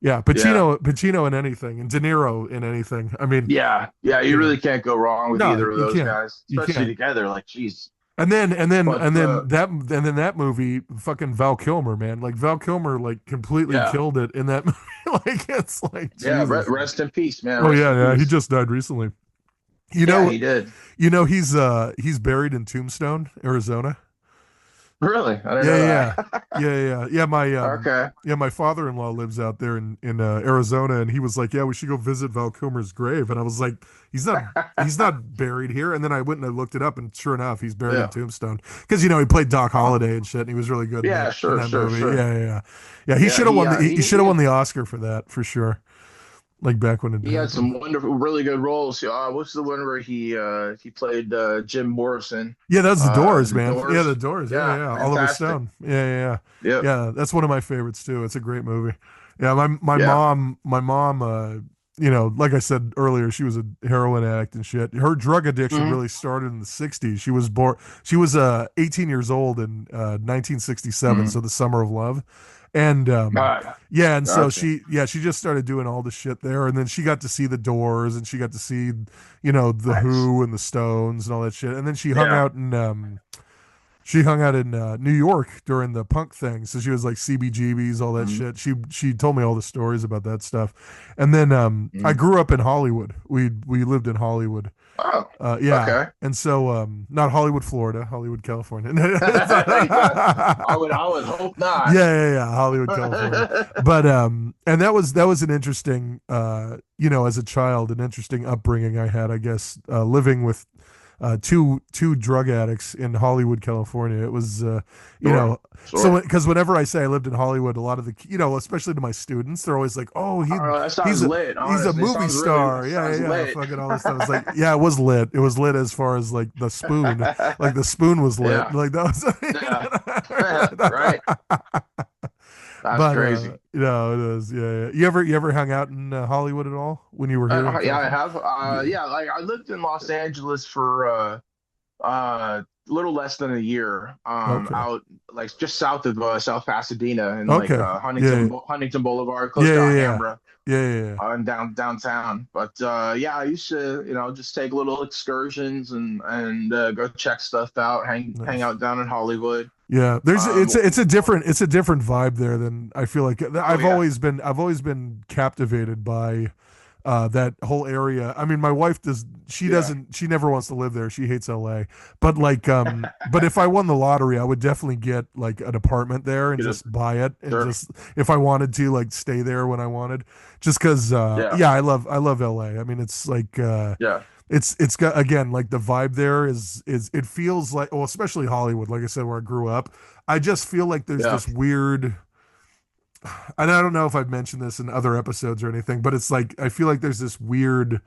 Yeah. Yeah, Yeah. Pacino in anything, and De Niro in anything. I mean, Yeah. Yeah. You you know, really can't go wrong with no, either of you those can't, guys, you especially can't. together. Like, geez. And But then that movie, fucking Val Kilmer, man, like Val Kilmer, like completely yeah. killed it in that movie. Like it's like Yeah. Jesus. Rest in peace, man. Oh Rest yeah, in yeah. He peace. just died recently. You Yeah, know, he did. he's buried in Tombstone, Arizona. Really? I didn't Yeah, know yeah, that. yeah, yeah, yeah. Okay. My father-in-law lives out there in Arizona, and he was like, "Yeah, we should go visit Val Kilmer's grave." And I was like, "He's not buried here." And then I went and I looked it up, and sure enough, he's buried in Yeah. Tombstone because he played Doc Oh, Holliday and shit, and he was really good in yeah. that Sure. Sure. movie. Sure. Yeah, yeah, yeah. Yeah, he Yeah. should have won he should have He won the Oscar for that for sure. Like back when it he had happened. some wonderful, really good roles. What's the one where he played Jim Morrison? Yeah, that's the Doors, The man. Yeah, the Doors. Doors. Yeah, Yeah. yeah. Oliver Fantastic. Stone. Yeah, yeah, yeah. Yep. Yeah, that's one of my favorites too. It's a great movie. Yeah, Yeah. my mom, like I said earlier, she was a heroin addict and shit. Her drug addiction Hmm. really started in the '60s. She was 18 years old in 1967, Hmm. so the Summer of Love, and yeah, and so Gotcha. she just started doing all the shit there, and then she got to see the Doors, and she got to see, the Nice. Who and the Stones and all that shit, and then Yeah. she hung out in New York during the punk thing, so she was like CBGBs, all that Hmm. shit. She told me all the stories about that stuff, and then I Hmm. grew up in Hollywood. We lived in Hollywood. Oh, Yeah, okay. and so not Hollywood, Florida, Hollywood, California. Yeah. Yeah, I would hope not. yeah, yeah, Hollywood, California. But and that was an interesting as a child, an interesting upbringing I had, I guess, living with two drug addicts in Hollywood, California. It was, Sure. so Sure. because whenever I say I lived in Hollywood, a lot of the, especially to my students, they're always like, "Oh, That he's sounds a lit. he's a Honestly, movie star." Yeah, sounds yeah, yeah, lit. fucking all this stuff. It's like, yeah, it was lit. It was lit as far as like the spoon, like the spoon was lit. Yeah. Like that Yeah. Right. was. That's But crazy. it is. Yeah, yeah. You ever hung out in Hollywood at all when you were here in Yeah, I California? have. Yeah. Yeah, like I lived in Los Angeles for a little less than a year. Okay. Out like just south of South Pasadena and like Okay. Yeah. Huntington Boulevard, close Yeah. to Yeah. Yeah. Alhambra, Yeah. Yeah. Yeah. and downtown. But yeah, I used to just take little excursions and go check stuff out, hang Nice. out down in Hollywood. Yeah, there's Um, it's a different vibe there than I feel like oh yeah, I've always been captivated by that whole area. I mean, my wife yeah, she never wants to live there. She hates LA. But like but if I won the lottery, I would definitely get like an apartment there and get a just buy it and sure, just if I wanted to like stay there when I wanted. Just cuz yeah, yeah, I love LA. I mean, it's like yeah, it's got again like the vibe there is it feels like well especially Hollywood like I said where I grew up. I just feel like there's yeah, this weird, and I don't know if I've mentioned this in other episodes or anything, but it's like I feel like there's this weird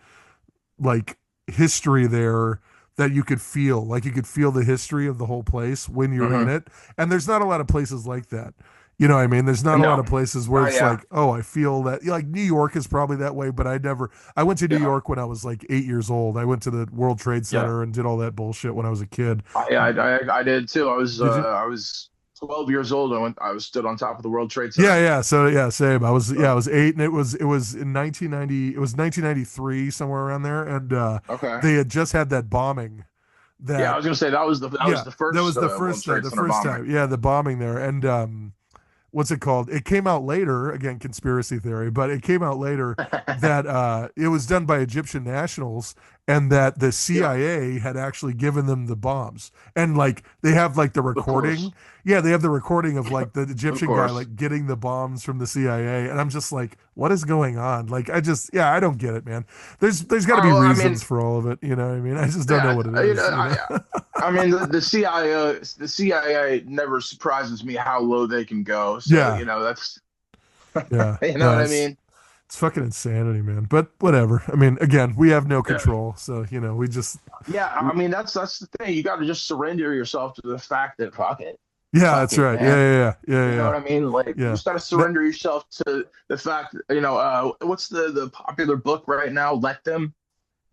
like history there that you could feel. Like you could feel the history of the whole place when you're in hmm it. And there's not a lot of places like that. You know what I mean? There's not a lot no, of places where oh it's yeah, like, oh, I feel that. Like New York is probably that way, but I went to New yeah, York when I was like 8 years old. I went to the World Trade yeah. Center and did all that bullshit when I was a kid. I did too. Did you? I was 12 years old. I was stood on top of the World Trade Yeah, Center. yeah. So yeah, same. I So was eight, and it was in 1990. It was 1993 somewhere around there, and okay. they had just had that bombing. Yeah, I That was gonna say that was yeah, the that first was World Trade the Center first bombing. time. Yeah, the bombing there, and what's it called? It came out later. Again, conspiracy theory, but it came out later that it was done by Egyptian nationals, and that the Yeah, CIA had actually given them the bombs, and like they have like the of course, recording. Yeah, they have the recording of like the of Egyptian guy course. like getting the bombs from the CIA, and I'm just like, what is going on? Like, I don't get it, man. There's got to be Well, I mean, reasons for all of it. You know what I mean? I just don't know yeah, what it is. You know? I mean the CIA never surprises me how low they can go. So Yeah, that's yeah. you know No, what I mean. it's fucking insanity, man. But whatever. I mean, again, we have no Yeah, control, so we just yeah. I mean that's the thing. You got to just surrender yourself to the fact that yeah, fuck that's it, right. Yeah, man. yeah, yeah, yeah, You know yeah. what I mean? Like you Yeah. just got to That, surrender yourself to the fact that, what's the popular book right now? Let Them,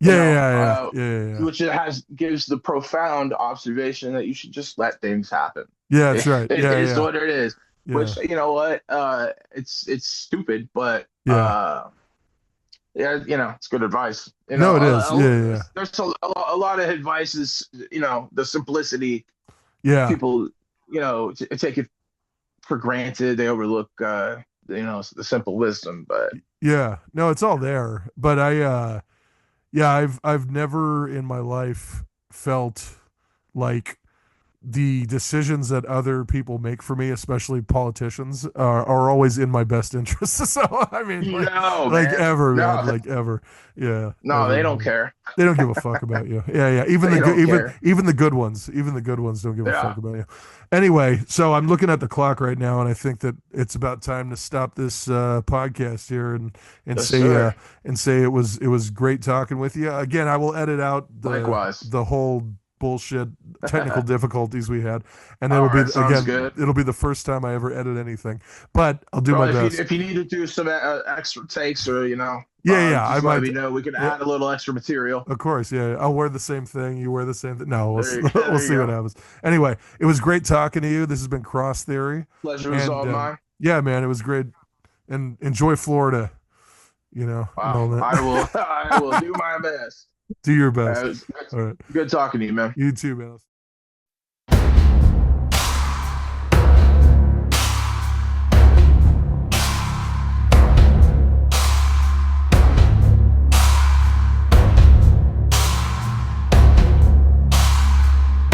you yeah, know, yeah, yeah, yeah, yeah, yeah. which it has gives the profound observation that you should just let things happen. Yeah, that's right. It Yeah, is yeah, what it is. yeah, Which you know what? It's stupid, but yeah. yeah, it's good advice. No, it is. Yeah, yeah, There's a lot of advice is the simplicity yeah, people take it for granted. They overlook the simple wisdom. But yeah. No, it's all there. But yeah, I've never in my life felt like the decisions that other people make for me, especially politicians, are always in my best interest. So I mean, no, like man, ever, man, no, like ever, yeah, no, they ever. don't care. They don't give a fuck about you. Yeah, yeah. Even the They good, don't care. even the good ones, even the good ones don't give a fuck Yeah, about you. Anyway, so I'm looking at the clock right now, and I think that it's about time to stop this podcast here and yes, say sir. it was great talking with you. Again, I will edit out Likewise. the whole bullshit technical difficulties we had, and All it'll be right, sounds again good. it'll be the first time I ever edit anything, but I'll do Well, my best. if you need to do some extra takes or Yeah, yeah. I just let might. me know. We can Yeah, add a little extra material. of course, yeah. I'll wear the same thing. You wear the same thing. No, we'll There you see what go. happens. Anyway, it was great talking to you. This has been Cross Theory, Pleasure was and all mine. yeah, man, it was great. And enjoy Florida, and Wow, all that. I will I will do my best. Do your best. It was All right, good talking to you, man. you too, man.